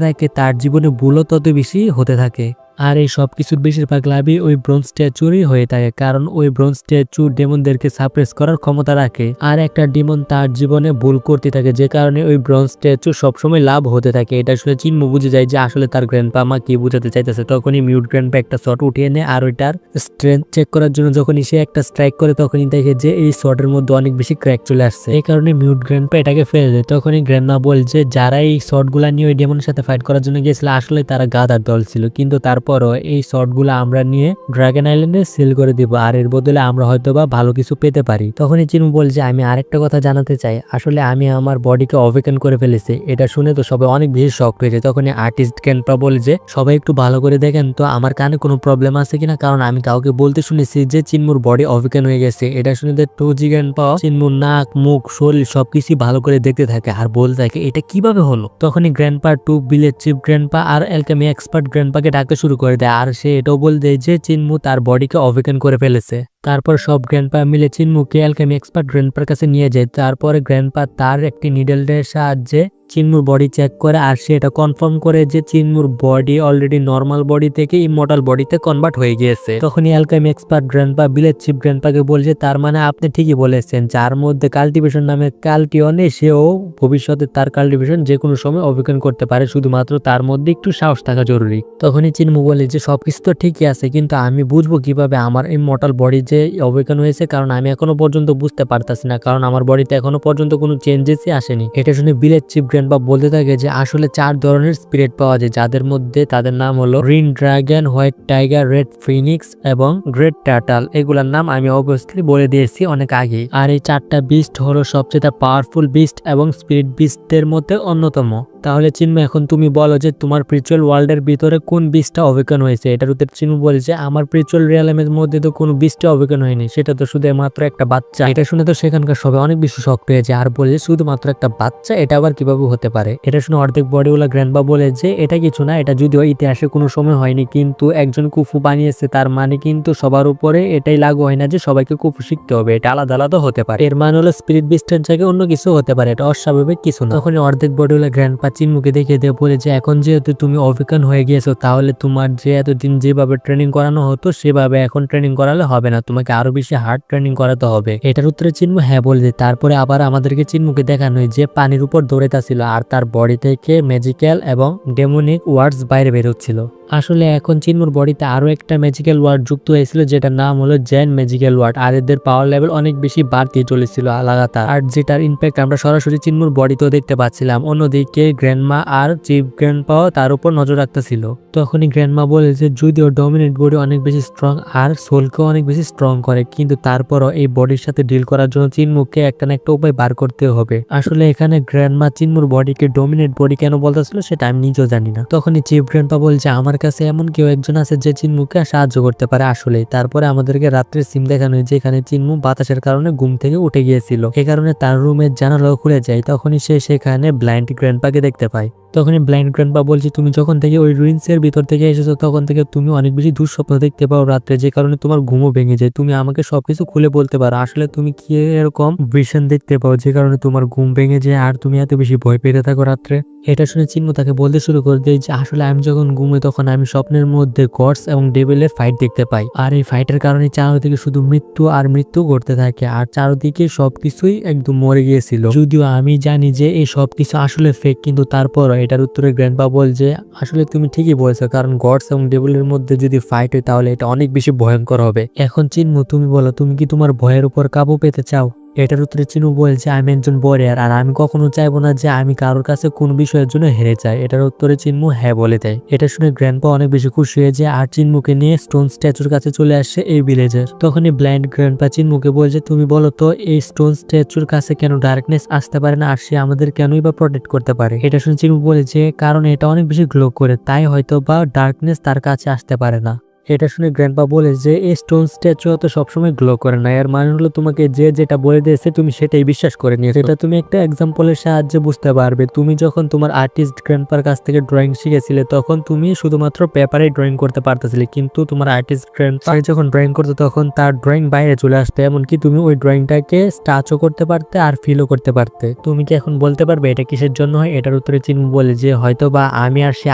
থাকে তার জীবনে ভুলও তত বেশি হতে থাকে। আর এই সব কিছুর বেশিরভাগ লাভই ওই ব্রোঞ্জ স্ট্যাচুরই হয়ে থাকে, কারণ ওই ব্রোঞ্জ স্ট্যাচু ডেমনদেরকে সাপ্রেস করার ক্ষমতা রাখে। আর একটা ডেমন তার জীবনে ভুল করতে থাকে, যে কারণে ওই ব্রোঞ্জ স্ট্যাচু সবসময় লাভ হতে থাকে। এটা আসলে চিনমু বুঝে যায় যে আসলে তার গ্র্যান্ডপা মা কি বুঝাতে চাইতেছে। তখনই মিউট গ্র্যান্ডপা একটা শট উঠিয়ে নেয়, আর ওইটার স্ট্রেংথ চেক করার জন্য যখনই সে একটা স্ট্রাইক করে তখনই দেখে যে এই শটের মধ্যে অনেক বেশি ক্র্যাক চলে আসছে। এই কারণে মিউট গ্র্যান্ডপা এটাকে ফেলে দেয়। তখনই গ্র্যান্ডমা বলছে যারা এই শটগুলা নিয়ে ওই ডেমনের সাথে ফাইট করার জন্য গিয়েছিল আসলে তারা গাদার দল ছিল, কিন্তু তারপরও এই শটগুলো আমরা নিয়ে ড্রাগন আইল্যান্ডে সেল করে দিব, আর এর বদলে আমরা হয়তোবা ভালো কিছু পেতে পারি। তখনই চিনু বলছে আমি আরেকটা কথা জানাতে চাই, আসলে আমি আমার বডিকে অবেকন করে ফেলেছি। এটা শুনে তো সবাই অনেক বেশি শক হয়েছে। তখনই আর্টিস্ট গ্র্যান্ডপা বলে যে সবাই একটু ভালো করে দেখেন তো আমার কানে কোনো প্রবলেম আছে কিনা, কারণ আমি কাউকে বলতে শুনেছি যে চিনমুর বডি অবেকন হয়ে গেছে। এটা শুনে টুজি গ্র্যান্ডপা চিনমুর নাক মুখ শরীর সবকিছু ভালো করে দেখতে থাকে আর বলতে থাকে এটা কিভাবে হলো। তখনই grandpa two village chief grandpa আর অ্যালকেমি এক্সপার্ট গ্র্যান্ডপাকে ডাকতে শুরু করে দেয়, আর সে এটাও বলে দেয় যে চিনমু তার বডিকে অবেকন করে ফেলেছে। তারপর সব গ্র্যান্ডপা মিলে চিনমুকে অ্যালকেমি এক্সপার্ট গ্র্যান্ডপার কাছে নিয়ে যায়। তারপরে গ্র্যান্ডপা তার একটি নিডলের সাহায্যে চিনমুর বডি চেক করে, আর সে এটা কনফার্ম করে যে চিনমুর বডি অলরেডি নর্মাল বডি থেকে ইমমর্টাল বডিতে কনভার্ট হয়ে গিয়েছে। তখনই alchemy expert grandpa village chief গ্র্যান্ডপাকে বলছে তার মানে আপনি ঠিকই বলেছেন, যার মধ্যে কাল্টিভেশন নামে কাল্টিও নেই সেও ভবিষ্যতে তার কাল্টিভেশন যে কোনো সময় অবেকন করতে পারে, শুধুমাত্র তার মধ্যে একটু সাহস থাকা জরুরি। তখনই চিনমু বলে যে সবকিছু তো ঠিকই আছে, কিন্তু আমি বুঝবো কিভাবে আমার ইমমর্টাল বডি যে অবেকন হয়েছে, কারণ আমি এখনো পর্যন্ত বুঝতে পারতাছি না, কারণ আমার বডিতে এখনো পর্যন্ত কোনো চেঞ্জেসই আসেনি। এটা শুনে ভিলেজ চিফ গ্র্যান্ডপা বলতে থাকে যে আসলে 4 ধরনের স্পিরিট পাওয়া যায়, যাদের মধ্যে তাদের নাম হলো green dragon, white tiger, red Phoenix এবং গ্রেট টার্টল। এগুলোর নাম আমি অবভিয়াসলি বলে দিয়েছি অনেক আগে। আর এই 4টা বিস্ট হলো সবচেয়ে পাওয়ারফুল বিস্ট এবং স্পিরিট বিস্টদের মধ্যে অন্যতম। তাহলে চিনমু এখন তুমি বলো যে তোমার স্পিরিচুয়াল ওয়ার্ল্ডের ভিতরে কোন বিস্টটা অবেকন হয়েছে? এটার উত্তর চিনমু বলেছে আমার স্পিরিচুয়াল রিয়ালমের মধ্যে তো কোনো বিস্টটা অবেকন হয়নি, সেটা তো শুধুমাত্র একটা বাচ্চা। এটা শুনে তো সেখানকার সবাই অনেক বেশি শক পেয়েছে আর বলে শুধুমাত্র একটা বাচ্চা, এটা আবার কিভাবে হতে পারে? এটা শুনে অর্ধেক বডিওয়ালা গ্র্যান্ডপা বলে যে এটা কিছু না, এটা যদিও ইতিহাসে কোনো সময় হয়নি, কিন্তু একজন কুফু বানিয়েছে, তার মানে কিন্তু সবার উপরে এটাই লাগু হয় না যে সবাইকে কুফু শিখতে হবে, এটা আলাদা আলাদা হতে পারে। এর মানে হলো স্পিরিট বিস্টের জায়গায় অন্য কিছু হতে পারে, এটা অস্বাভাবিক কিছু না। তখন অর্ধেক বডিওয়ালা গ্র্যান্ডপা চিনমুকে দেখে দিয়ে বলে যে এখন যেহেতু তুমি অবেকন হয়ে গিয়েছো, তাহলে তোমার যে এতদিন যেভাবে ট্রেনিং করানো হতো সেভাবে এখন ট্রেনিং করালে হবে না, তোমাকে আরো বেশি হার্ড ট্রেনিং করাতে হবে। এটার উত্তরে চিনমু হ্যাঁ বলে দেয়। তারপরে আবার আমাদেরকে চিনমুকে দেখানো হয় যে পানির উপর দৌড়াইতেছিল আর তার বডি থেকে ম্যাজিক্যাল এবং ডেমনিক ওয়ার্ডস বাইরে বেরোচ্ছিল। আসলে এখন চিনমুর বডিতে আরো একটা ম্যাজিক্যাল ওয়ার্ড যুক্ত হয়েছিল, যেটার নাম হলো জেন ম্যাজিক্যাল ওয়ার্ড, আর এদের পাওয়ার লেভেল অনেক বেশি বাড়তে চলেছিল লাগাতার, আর যেটার ইম্প্যাক্ট আমরা সরাসরি চিনমুর বডিতেও দেখতে পাচ্ছিলাম। অন্যদিকে গ্র্যান্ডমা আর চিফ গ্র্যান্ডপাও তার উপর নজর রাখতেছিল। তখনই গ্র্যান্ডমা বলে যে যদিও ডমিনেট বডি অনেক বেশি স্ট্রং আর সোলকেও অনেক বেশি স্ট্রং করে, কিন্তু তারপরও এই বডির সাথে ডিল করার জন্য চিনমুকে একটা না একটা উপায় বার করতে হবে। আসলে এখানে গ্র্যান্ডমা চিনমুর বডিকে ডমিনেট বডি কেন বলতেছিল সেটা আমি নিজেও জানি না। তখনই চিফ গ্র্যান্ডপা বলছে আমার কাছে এমন কেউ একজন আছে যে চিনমুকে সাহায্য করতে পারে আসলে। তারপরে আমাদেরকে রাত্রের সিম দেখানো হয়েছে, এখানে চিনমু বাতাসের কারণে ঘুম থেকে উঠে গিয়েছিল, এ কারণে তার রুমের জানালাও খুলে যায়। তখনই সে সেখানে ব্লাইন্ড গ্র্যান্ডপাকে দেখতে পায়। তখনই ব্লাইন্ড গ্র্যান্ডপা বলছে তুমি যখন থেকে ওই রুইন্সের ভিতর থেকে এসেছো তখন থেকে তুমি অনেক বেশি দুঃস্বপ্ন দেখতে পাও রাত্রে, যে কারণে তোমার ঘুমও ভেঙে যায়। তুমি আমাকে সবকিছু খুলে বলতে পারো আসলে তুমি কি এরকম ভিশন দেখতে পাও যে কারণে তোমার ঘুম ভেঙে যায় আর তুমি এত বেশি ভয় পেতে থাকো রাত্রে? এটা শুনে চিনমু তাকে বলতে শুরু করে দেয় যে আসলে আমি যখন ঘুমাই তখন আমি স্বপ্নের মধ্যে গডস এবং ডেভিলের ফাইট দেখতে পাই, আর এই ফাইটের কারণে চারদিকে শুধু মৃত্যু আর মৃত্যু ঘটতে থাকে, আর চারদিকে সবকিছুই একদম মরে গিয়েছিল। যদিও আমি জানি যে এই সবকিছু আসলে ফেক, কিন্তু তারপরও এটার উত্তরে গ্র্যান্ডপা বল যে আসলে তুমি ঠিকই বলছো, কারণ গডস এবং ডেভিলের মধ্যে যদি ফাইট হয় তাহলে এটা অনেক বেশি ভয়ঙ্কর হবে। এখন চিনমু তুমি বলো তুমি কি তোমার ভয়ের উপর কাবু পেতে চাও? এটার উত্তরে চিনু বলছে আমি একজন ওয়ারিয়ার আর আমি কখনো চাইবো না যে আমি কারোর কাছে কোন বিষয়ের জন্য হেরে যাই। এটার উত্তরে চিনমু হ্যাঁ বলে দেয়। এটা শুনে গ্র্যান্ডপা অনেক বেশি খুশি হয়ে যায় আর চিনমুকে নিয়ে স্টোন স্ট্যাচুর কাছে চলে আসে এই ভিলেজের। তখনই ব্লাইন্ড গ্র্যান্ডপা চিনমুকে বলছে তুমি বলো তো এই স্টোন স্ট্যাচুর কাছে কেন ডার্কনেস আসতে পারে না আর সে আমাদের কেনই বা প্রোটেক্ট করতে পারে। এটা শুনে চিনমু বলে যে কারণ এটা অনেক বেশি গ্লো করে তাই হয়তো বা ডার্কনেস তার কাছে আসতে পারে না। এটা শুনে গ্র্যান্ডপা বলে যে এই স্টোন স্ট্যাচু তো সবসময় গ্লো করে না, এর মানে হলো তোমাকে যে যেটা বলে দিয়েছে তুমি সেটাই বিশ্বাস করে নিয়েছো। এটা তুমি একটা এক্সাম্পলের সাহায্যে বুঝতে পারবে। তুমি যখন তোমার আর্টিস্ট গ্র্যান্ডপার কাছ থেকে ড্রয়িং শিখেছিলে তখন তুমি শুধুমাত্র পেপারে ড্রয়িং করতে পারতেছিলে, কিন্তু তোমার আর্টিস্ট গ্র্যান্ডপা যখন ড্রয়িং করতো তখন তার ড্রয়িং বাইরে চলে আসতো, এমনকি তুমি ওই ড্রয়িংটাকে টাচও করতে পারতে আর ফিলও করতে পারতে। তুমি কি এখন বলতে পারবে এটা কিসের জন্য হয়? এটার উত্তরে চিনমু বলে যে হয়তো বা আমি আর সে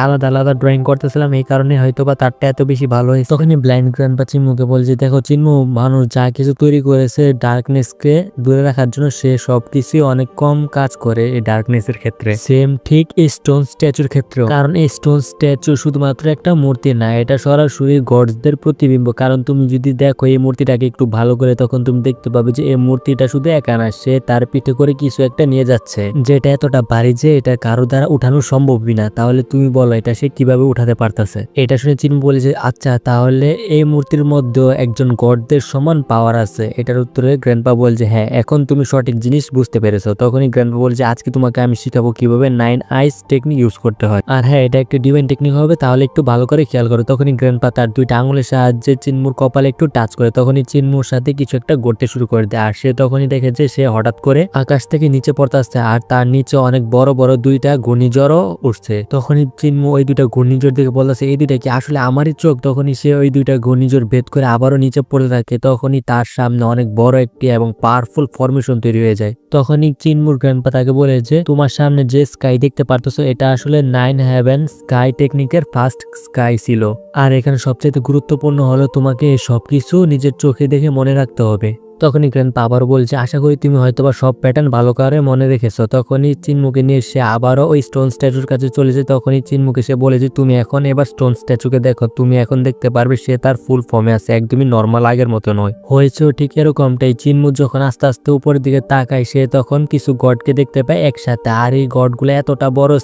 আলাদা আলাদা ড্রয়িং করতেছিলাম এই কারণে হয়তো বা তারটা এত বেশি ভালো হয়েছে। তখনই ব্লাইন্ড গ্র্যান্ডপা চিনমুকে বলছে দেখো চিনমু, মানুষ যা কিছু তৈরি করেছে ডার্কনেসকে দূরে রাখার জন্য সে সবকিছু অনেক কম কাজ করে এই ডার্কনেসের ক্ষেত্রে। সেম ঠিক এই স্টোন স্ট্যাচুর ক্ষেত্রে, কারণ এই স্টোন স্ট্যাচু শুধুমাত্র একটা মূর্তি না, এটা সরাসরি গডসদের প্রতিবিম্ব। কারণ তুমি যদি দেখো এই মূর্তিটাকে একটু ভালো করে তখন তুমি দেখতে পাবে যে এই মূর্তিটা শুধু একা না, সে তার পিঠে করে কিছু একটা নিয়ে যাচ্ছে যেটা এতটা ভারী যে এটা কারো দ্বারা উঠানো সম্ভবই না। তাহলে তুমি বলো এটা সে কিভাবে উঠাতে পারতেছে? এটা শুনে চিনমু বলে যে আচ্ছা তাহলে এই মূর্তির মধ্যেও একজন গডদের সমান পাওয়ার আছে। এটার উত্তরে গ্র্যান্ডপা বলছে হ্যাঁ এখন তুমি সঠিক জিনিস বুঝতে পেরেছো। তখনই গ্র্যান্ডপা বলছে আজকে তোমাকে আমি শিখাবো কিভাবে 9 আইস টেকনিক ইউজ করতে হয়, আর হ্যাঁ এটা একটা ডিভাইন টেকনিক হবে, তাহলে একটু ভালো করে খেয়াল করো। তখনই গ্র্যান্ডপা তার দুইটা আঙুলের সাহায্যে চিনমুর কপালে একটু টাচ করে, তখনই চিনমুর সাথে কিছু একটা গড়তে শুরু করে দেয়। আর সে তখনই দেখে যে সে হঠাৎ করে আকাশ থেকে নিচে পড়তে আসছে আর তার নিচে অনেক বড় বড় দুইটা ঘূর্ণিঝড়ও উঠছে। তখনই চিনমু ওই দুইটা ঘূর্ণিঝড় দেখে বলতেছে এই দুইটা কি আসলে আমারই চোখ? তখনই সে ওই দুইটা ঘূর্ণিঝড় ভেদ করে আবারও নিচে পড়ে থাকে। তখনই তার সামনে অনেক বড় একটি এবং পাওয়ারফুল ফরমেশন তৈরি হয়ে যায়। তখনই চিনমুর গ্র্যান্ডপা তাকে বলে যে তোমার সামনে যে স্কাই দেখতে পারতেছো এটা আসলে 9 হেভেন স্কাই টেকনিকের ফার্স্ট স্কাই ছিল। আর এখানে সবচেয়ে গুরুত্বপূর্ণ হলো তোমাকে এই সবকিছু নিজের চোখে দেখে মনে রাখতে হবে। তখনই গ্র্যান্ডপা আবার বলছে আশা করি তুমি হয়তোবা সব প্যাটার্ন ভালো করে মনে রেখেছো। তখনই চিনমুকে নিয়ে সে আবারও ওই স্টোন স্ট্যাচুর কাছে চলে যায়। তখনই চিনমুকে সে বলে যে তুমি এখন এবার স্টোন স্ট্যাচুকে দেখো, তুমি এখন দেখতে পারবে সে তার ফুল ফর্মে আছে, একদমই নর্মাল আগের মতো নয়। হয়েছেও ঠিক এরকমটাই। চিনমু যখন আস্তে আস্তে উপরের দিকে তাকায় সে তখন কিছু গডকে দেখতে পায় একসাথে, আর এই গডগুলো এতটা বড়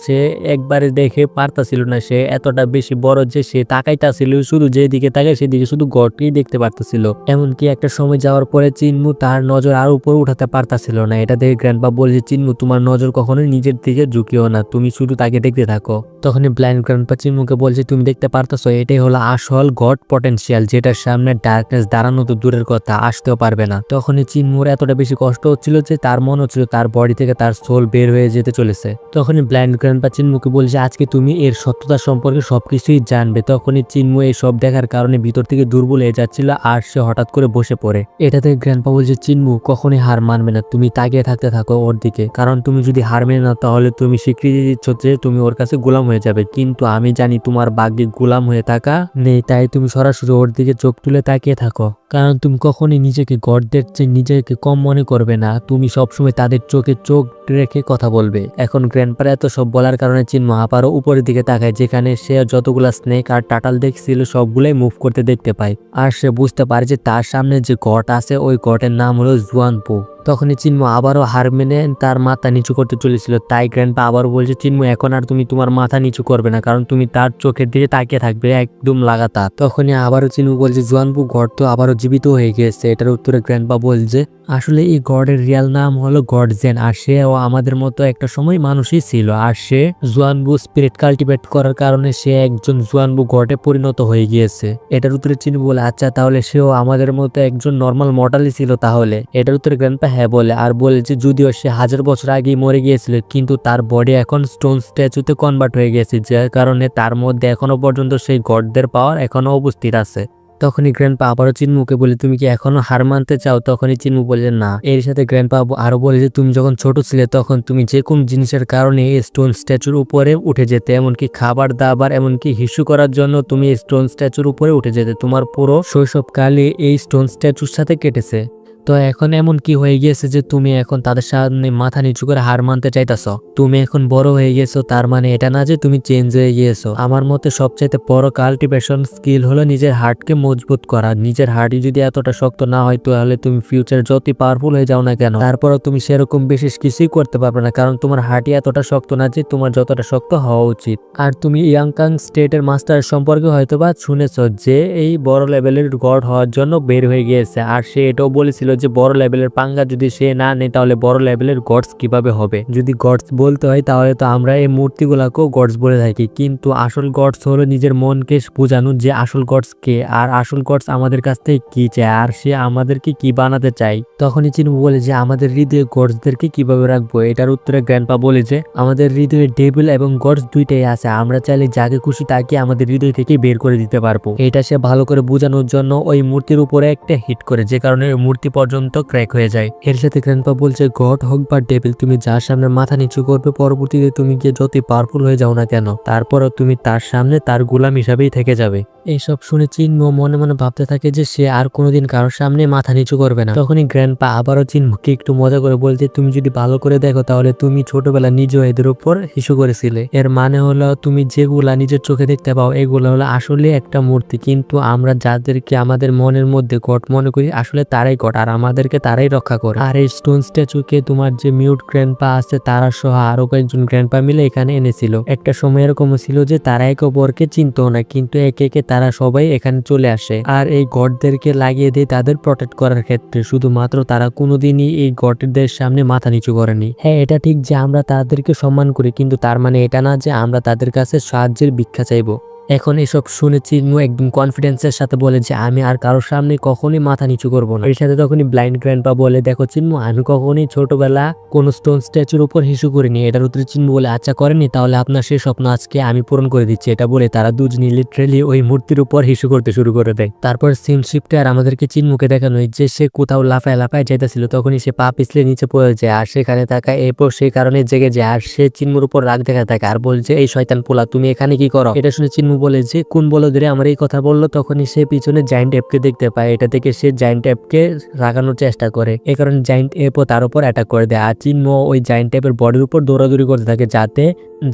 সে একবারে দেখে পারতাছিল না, সে এতটা বেশি বড় যে সে তাকাইতাছিল শুধু যেদিকে তাকায় সেদিকে শুধু গডকেই দেখতে পারতেছিল। এমনকি একটা সময় যাওয়ার পরে চিনমু তার নজর আর উপরে উঠাতে পারতাছিল না। এটা দেখে গ্র্যান্ডপা বলছে চিনমু তোমার নজর কখনোই নিজের দিকে ঝুঁকিও না, তুমি শুধু তাকে দেখতে থাকো। তখনই ব্লাইন্ড গ্র্যান্ডপা চিনমুকে বলছে তুমি দেখতে পারতেছো এটাই হলো আসল গড পটেনশিয়াল, যেটার সামনে ডার্কনেস দাঁড়ানো তো দূরের কথা আসতেও পারবে না। তখনই চিনমুর এতটা বেশি কষ্ট হচ্ছিল যে তার মনে হচ্ছিল তার বডি থেকে তার সোল বের হয়ে যেতে চলেছে। তখনই ব্লাইন্ড গ্র্যান্ডপা চিনমুকে বলছে আজকে তুমি এর সত্যতা সম্পর্কে সবকিছুই জানবে। তখনই চিনমু এই সব দেখার কারণে ভিতর থেকে দুর্বল হয়ে যাচ্ছিল আর সে হঠাৎ করে বসে পড়ে। এটাতে গ্র্যান্ডপা বলছে চিনমু কখনোই হার মানবে না, তুমি তাকিয়ে থাকতে থাকো ওর দিকে, কারণ তুমি যদি হার মেনে না তাহলে তুমি স্বীকৃতি দিচ্ছ যে তুমি ওর কাছে গোলাম হয়ে যাবে, কিন্তু আমি জানি তোমার ভাগ্যে গোলাম হয়ে থাকা নেই, তাই তুমি সরাসরি ওর দিকে চোখ তুলে তাকিয়ে থাকো। কারণ তুমি কখনোই নিজেকে গডদের চেয়ে নিজেকে কম মনে করবে না, তুমি সবসময় তাদের চোখে চোখ রেখে কথা বলবে। এখন গ্র্যান্ডপার এত সব বলার কারণে চিনমু আবারও উপরের দিকে তাকায়, যেখানে সে যতগুলা স্নেক আর টাটাল দেখছিল সবগুলাই মুভ করতে দেখতে পায়। আর সে বুঝতে পারে যে তার সামনে যে গড আছে ওই গডের নাম হলো জুয়ানপু। তখনই চিনমু আবারও হার মেনে তার মাথা নিচু করতে চলেছিল, তাই গ্র্যান্ডপা আবারও বলছে চিনমু এখন আর তুমি তোমার মাথা নিচু করবে না, কারণ তুমি তার চোখের দিকে তাকিয়ে থাকবে একদম লাগাতার। তখনই আবারও চিনমু বলছে জুয়ানপু গড তো আবারও জীবিত হয়ে গিয়েছে। এটার উত্তরে গ্র্যান্ডপা বলছে আসলে এই গডের রিয়াল নাম হলো গড জেন, আর সেও আমাদের মতো একটা সময় মানুষই ছিল, আর সে জুয়ানবু স্পিরিট কাল্টিভেট করার কারণে সে একজন জুয়ানবু গডে পরিণত হয়ে গিয়েছে। এটার উত্তরে চিনমু বলে আচ্ছা তাহলে সেও আমাদের মতো একজন নর্মাল মর্টালই ছিল তাহলে? এটার উত্তরে গ্র্যান্ডপা হ্যাঁ বলে, আর বলে যে যদিও সে 1000 বছর আগেই মরে গিয়েছিল কিন্তু তার বডি এখন স্টোন স্ট্যাচুতে কনভার্ট হয়ে গেছে, যার কারণে তার মধ্যে এখনো পর্যন্ত সেই গডদের পাওয়ার এখনো উপস্থিত আছে। তখনই গ্র্যান্ডপা আবারও চিনমুকে বলে তুমি কি এখনো হার মানতে চাও? তখনই চিনমু বলে না। এর সাথে গ্র্যান্ডপা আরো বলে যে তুমি যখন ছোট ছিলে তখন তুমি যে কোন জিনিসের কারণে এই স্টোন স্ট্যাচুর উপরে উঠে যেতে, এমনকি খাবার দাবার এমনকি হিসু করার জন্য তুমি এই স্টোন স্ট্যাচুর উপরে উঠে যেতে, তোমার পুরো শৈশবকালে এই স্টোন স্ট্যাচুর সাথে কেটেছে। তো এখন এমন কি হয়ে গিয়েছে যে তুমি এখন তাদের সামনে মাথা নিচু করে হার মানতে চাইতাছো? তুমি এখন বড় হয়ে গেছো, তার মানে এটা না যে তুমি চেঞ্জ হয়ে গিয়েছো। আমার মতে সবচাইতে বড় কাল্টিভেশন স্কিল হলো নিজের হার্টকে মজবুত করা। নিজের হার্টই যদি এতটা শক্ত না হয় তাহলে তুমি ফিউচার যতই পাওয়ারফুল হয়ে যাও না কেন, তারপরও তুমি সেরকম বিশেষ কিছুই করতে পারবে না, কারণ তোমার হার্টই এতটা শক্ত না যে তোমার যতটা শক্ত হওয়া উচিত। আর তুমি ইয়াংকাং স্টেটের মাস্টার সম্পর্কে হয়তোবা শুনেছো যে এই বড় লেভেলের গড হওয়ার জন্য বের হয়ে গিয়েছে, আর সে এটাও বলেছিল যে বড় লেভেলের পাঙ্গা যদি সে না নেয় তাহলে বড় লেভেলের গডস কিভাবে হবে। যদি গডস বলতে হয় তাহলে তো আমরা এই মূর্তিগুলাকেও গডস বলে থাকি, কিন্তু আসল গডস হলো নিজের মনকে বোঝানো যে আসল গডস কে, আর আসল গডস আমাদের কাছ থেকে কি চায়, আর সে আমাদেরকে কি বানাতে চাই। তখনই চিনু বলে যে আমাদের হৃদয়ে গডসদেরকে কিভাবে রাখবো। এটার উত্তরে গ্র্যান্ডপা বলে যে আমাদের হৃদয়ে ডেভিল এবং গডস দুইটাই আছে, আমরা চাইলে যাকে খুশি তাকে আমাদের হৃদয় থেকে বের করে দিতে পারবো। এটা সে ভালো করে বোঝানোর জন্য ওই মূর্তির উপরে একটা হিট করে, যে কারণে ওই মূর্তি পর্যন্ত ক্র্যাক হয়ে যায়। এর সাথে গ্র্যান্ডপা বলছে গড হোক বা ডেভিল, তুমি যার সামনে মাথা নিচু করবে পরবর্তীতে তুমি গিয়ে যতই পাওয়ারফুল হয়ে যাও না কেন, তারপরও তুমি তার সামনে তার গোলাম হিসাবেই থেকে যাবে। এইসব শুনে চিনমো মনে মনে ভাবতে থাকে যে সে আর কোনোদিন কারোর সামনে মাথা নিচু করবে না। তখনই গ্র্যান্ডপা আবারও চিনমোকে একটু মজা করে বলছে তুমি যদি ভালো করে দেখো তাহলে তুমি ছোটবেলা নিজেও এদের উপর হিসু করেছিলে। এর মানে হলো তুমি যেগুলা নিজের চোখে দেখতে পাও এগুলো হলো আসলে একটা মূর্তি, কিন্তু আমরা যাদেরকে আমাদের মনের মধ্যে গড মনে করি আসলে তারাই গড, আর আমাদেরকে তারাই রক্ষা করে। আর এই স্টোন স্ট্যাচুকে তোমার যে মিউট গ্র্যান্ডপা আছে তারা সহ আরো কয়েকজন গ্র্যান্ডপা মিলে এখানে এনেছিল। একটা সময় এরকম ছিল যে তারা একে অপরকে চিনতো না, কিন্তু একে একে তারা সবাই এখানে চলে আসে আর এই গডদেরকে লাগিয়ে দেয় তাদের প্রটেক্ট করার ক্ষেত্রে। শুধুমাত্র তারা কোনোদিনই এই গডদের সামনে মাথা নিচু করেনি। হ্যাঁ, এটা ঠিক যে আমরা তাদেরকে সম্মান করি, কিন্তু তার মানে এটা না যে আমরা তাদের কাছে সাহায্যের ভিক্ষা চাইবো। এখন এসব শুনে চিনমু একদম কনফিডেন্সের সাথে বলে যে আমি আর কারোর সামনে কখনই মাথা নিচু করবো না। এর সাথে তখনই ব্লাইন্ড গ্র্যান্ডপা বলে দেখো চিনমু, আমি কখনই ছোটবেলা কোনো স্টোন স্ট্যাচুর উপর হিসু করিনি। এটার উত্তরে চিনমু বলে আচ্ছা করেনি, তাহলে আপনার সেই স্বপ্ন আজকে আমি পূরণ করে দিচ্ছি। এটা বলে তারা দুজনই লিটারেলি ওই মূর্তির উপর হিসু করতে শুরু করে দেয়। তারপর সিন শিফটে আর আমাদেরকে চিনমুকে দেখানো যে সে কোথাও লাফায় লাফায় যাইতেছিল, তখনই সে পা পিছলে নিচে পড়ে যায় আর সেখানে থাকা এরপর সেই কারণে জেগে যায় আর সে চিনমুর উপর রাগ দেখা থাকে আর বলছে এই শয়তান পোলা তুমি এখানে কি করো। এটা শুনে চিনমু বলে যে কোন বলদরে আমার এই কথা বললো। তখনই সে পিছনে জায়ান্ট অ্যাপকে দেখতে পায়, এটা থেকে সে জায়ান্ট অ্যাপকে রাগানোর চেষ্টা করে। এই কারণে জায়ান্ট অ্যাপও তার উপর অ্যাটাক করে দেয় আর চিনমো ওই জায়ান্ট অ্যাপের বডির উপর দৌড়াদৌড়ি করতে থাকে যাতে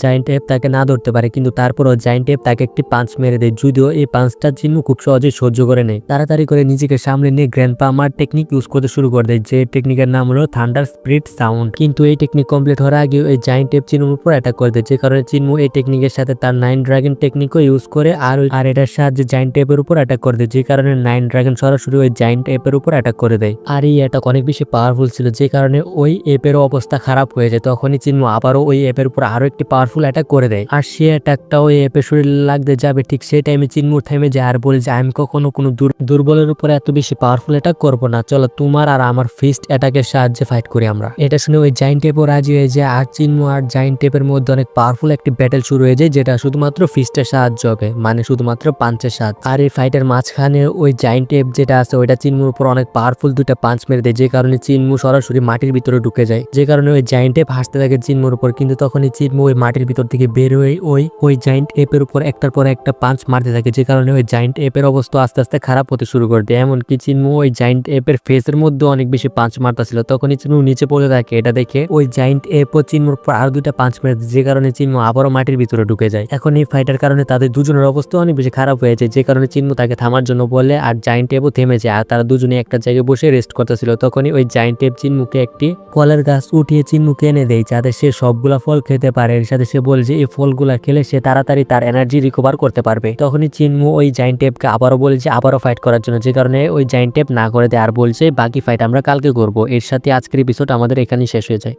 জায়ান্ট অ্যাপ তাকে না ধরতে পারে, কিন্তু তারপরও জায়ান্ট অ্যাপ তাকে একটি পাঞ্চ মেরে দেয়, যদিও এই পাঞ্চটা চিনমু খুব সহজেই সহ্য করে নেয়। তাড়াতাড়ি করে নিজেকে সামলে নিয়ে গ্র্যান্ডপা আমার টেকনিক ইউজ করতে শুরু করে দেয়, যে টেকনিকের নাম হলো থান্ডার স্পিরিট সাউন্ড। কিন্তু এই টেকনিক কমপ্লিট হওয়ার আগে ওই জায়ান্ট অ্যাপ চিনমুর উপর অ্যাটাক করে দেয়, যে কারণে চিনমু এই টেকনিকের সাথে তার 9 ড্রাগন টেকনিকও ইউজ করে আর এটার সাহায্যে জায়ান্ট অ্যাপের উপর অ্যাটাক করে দেয়, যে কারণে 9 ড্রাগন সরাসরি ওই জায়ান্ট অ্যাপের উপর অ্যাটাক করে দেয়। আর এই অ্যাটাক অনেক বেশি পাওয়ারফুল ছিল, যে কারণে ওই অ্যাপের অবস্থা খারাপ হয়ে যায়। তখনই চিনমু আবারও ওই অ্যাপের উপর আরো একটি পাওয়ারফুল অ্যাটাক করে দেয় আর সে অ্যাটাকটা ওই অ্যাপের শরীরে লাগতে যাবে, ঠিক সেই টাইমে চিনমুর থেমে যায় আর বলে যে আমি কখনো কোনো দুর্বলের উপরে এত বেশি পাওয়ারফুল অ্যাটাক করবো না, চলো তোমার আর আমার ফিস্ট অ্যাটাকের সাহায্যে ফাইট করি আমরা। এটা শুনে ওই জায়ান্ট অ্যাপও রাজি হয়ে যায় আর চিনমু আর জায়ান্ট অ্যাপের মধ্যে অনেক পাওয়ারফুল একটি ব্যাটেল শুরু হয়ে যায়, যেটা শুধুমাত্র ফিস্টের সাহায্য হবে, মানে শুধুমাত্র পাঞ্চের সাহায্য। আর এই ফাইটের মাঝখানে ওই জায়ান্ট অ্যাপ যেটা আছে ওইটা চিনমুর উপর অনেক পাওয়ারফুল দুইটা পাঞ্চ মেরে দেয়, যে কারণে চিনমু সরাসরি মাটির ভিতরে ঢুকে যায়, যে কারণে ওই জায়ান্ট অ্যাপ হাসতে থাকে চিনমুর উপর। কিন্তু তখনই চিনমু ওই মাটির ভিতর থেকে বের হয়ে ওই জায়ান্ট অ্যাপের উপর একটার পর একটা পাঞ্চ মারতে থাকে, যে কারণে ওই জায়ান্ট অ্যাপের অবস্থা আস্তে আস্তে খারাপ হতে শুরু করে দেয়। এমনকি চিনমু ওই জায়ান্ট অ্যাপের ফেসের মধ্যে অনেক বেশি পাঞ্চ মারতেছিল, তখনই চিনমু নিচে পড়ে থাকে। এটা দেখে ওই জায়ান্ট অ্যাপও চিনমুর উপর আরো দুইটা পাঞ্চ মেরে দেয়, যে কারণে চিনমু আবারও মাটির ভিতরে ঢুকে যায়। এখন এই ফাইটার কারণে তাদের দুজনের অবস্থা অনেক বেশি খারাপ হয়ে যায়, যে কারণে চিনমু তাকে থামার জন্য বলে আর জায়ান্ট অ্যাপও থেমে যায় আর তারা দুজনে একটা জায়গায় বসে রেস্ট করতেছিল। তখনই ওই জায়ান্ট অ্যাপ চিনমুকে একটি ফলের গাছ উঠিয়ে চিনমুকে এনে দেয় যাতে সে সবগুলা ফল খেতে পারে। এর সাথে সে বলে যে এই ফলগুলা খেলে সে তাড়াতাড়ি তার এনার্জি রিকভার করতে পারবে। তখনই চিনমু ওই জায়ান্ট অ্যাপকে আবারও বলে যে আবারও ফাইট করার জন্য, যে কারণে ওই জায়ান্ট অ্যাপ না করে দেয় আর বলছে বাকি ফাইট আমরা কালকে করব। এর সাথে আজকের এপিসোড আমাদের এখানেই শেষ হয়ে যায়।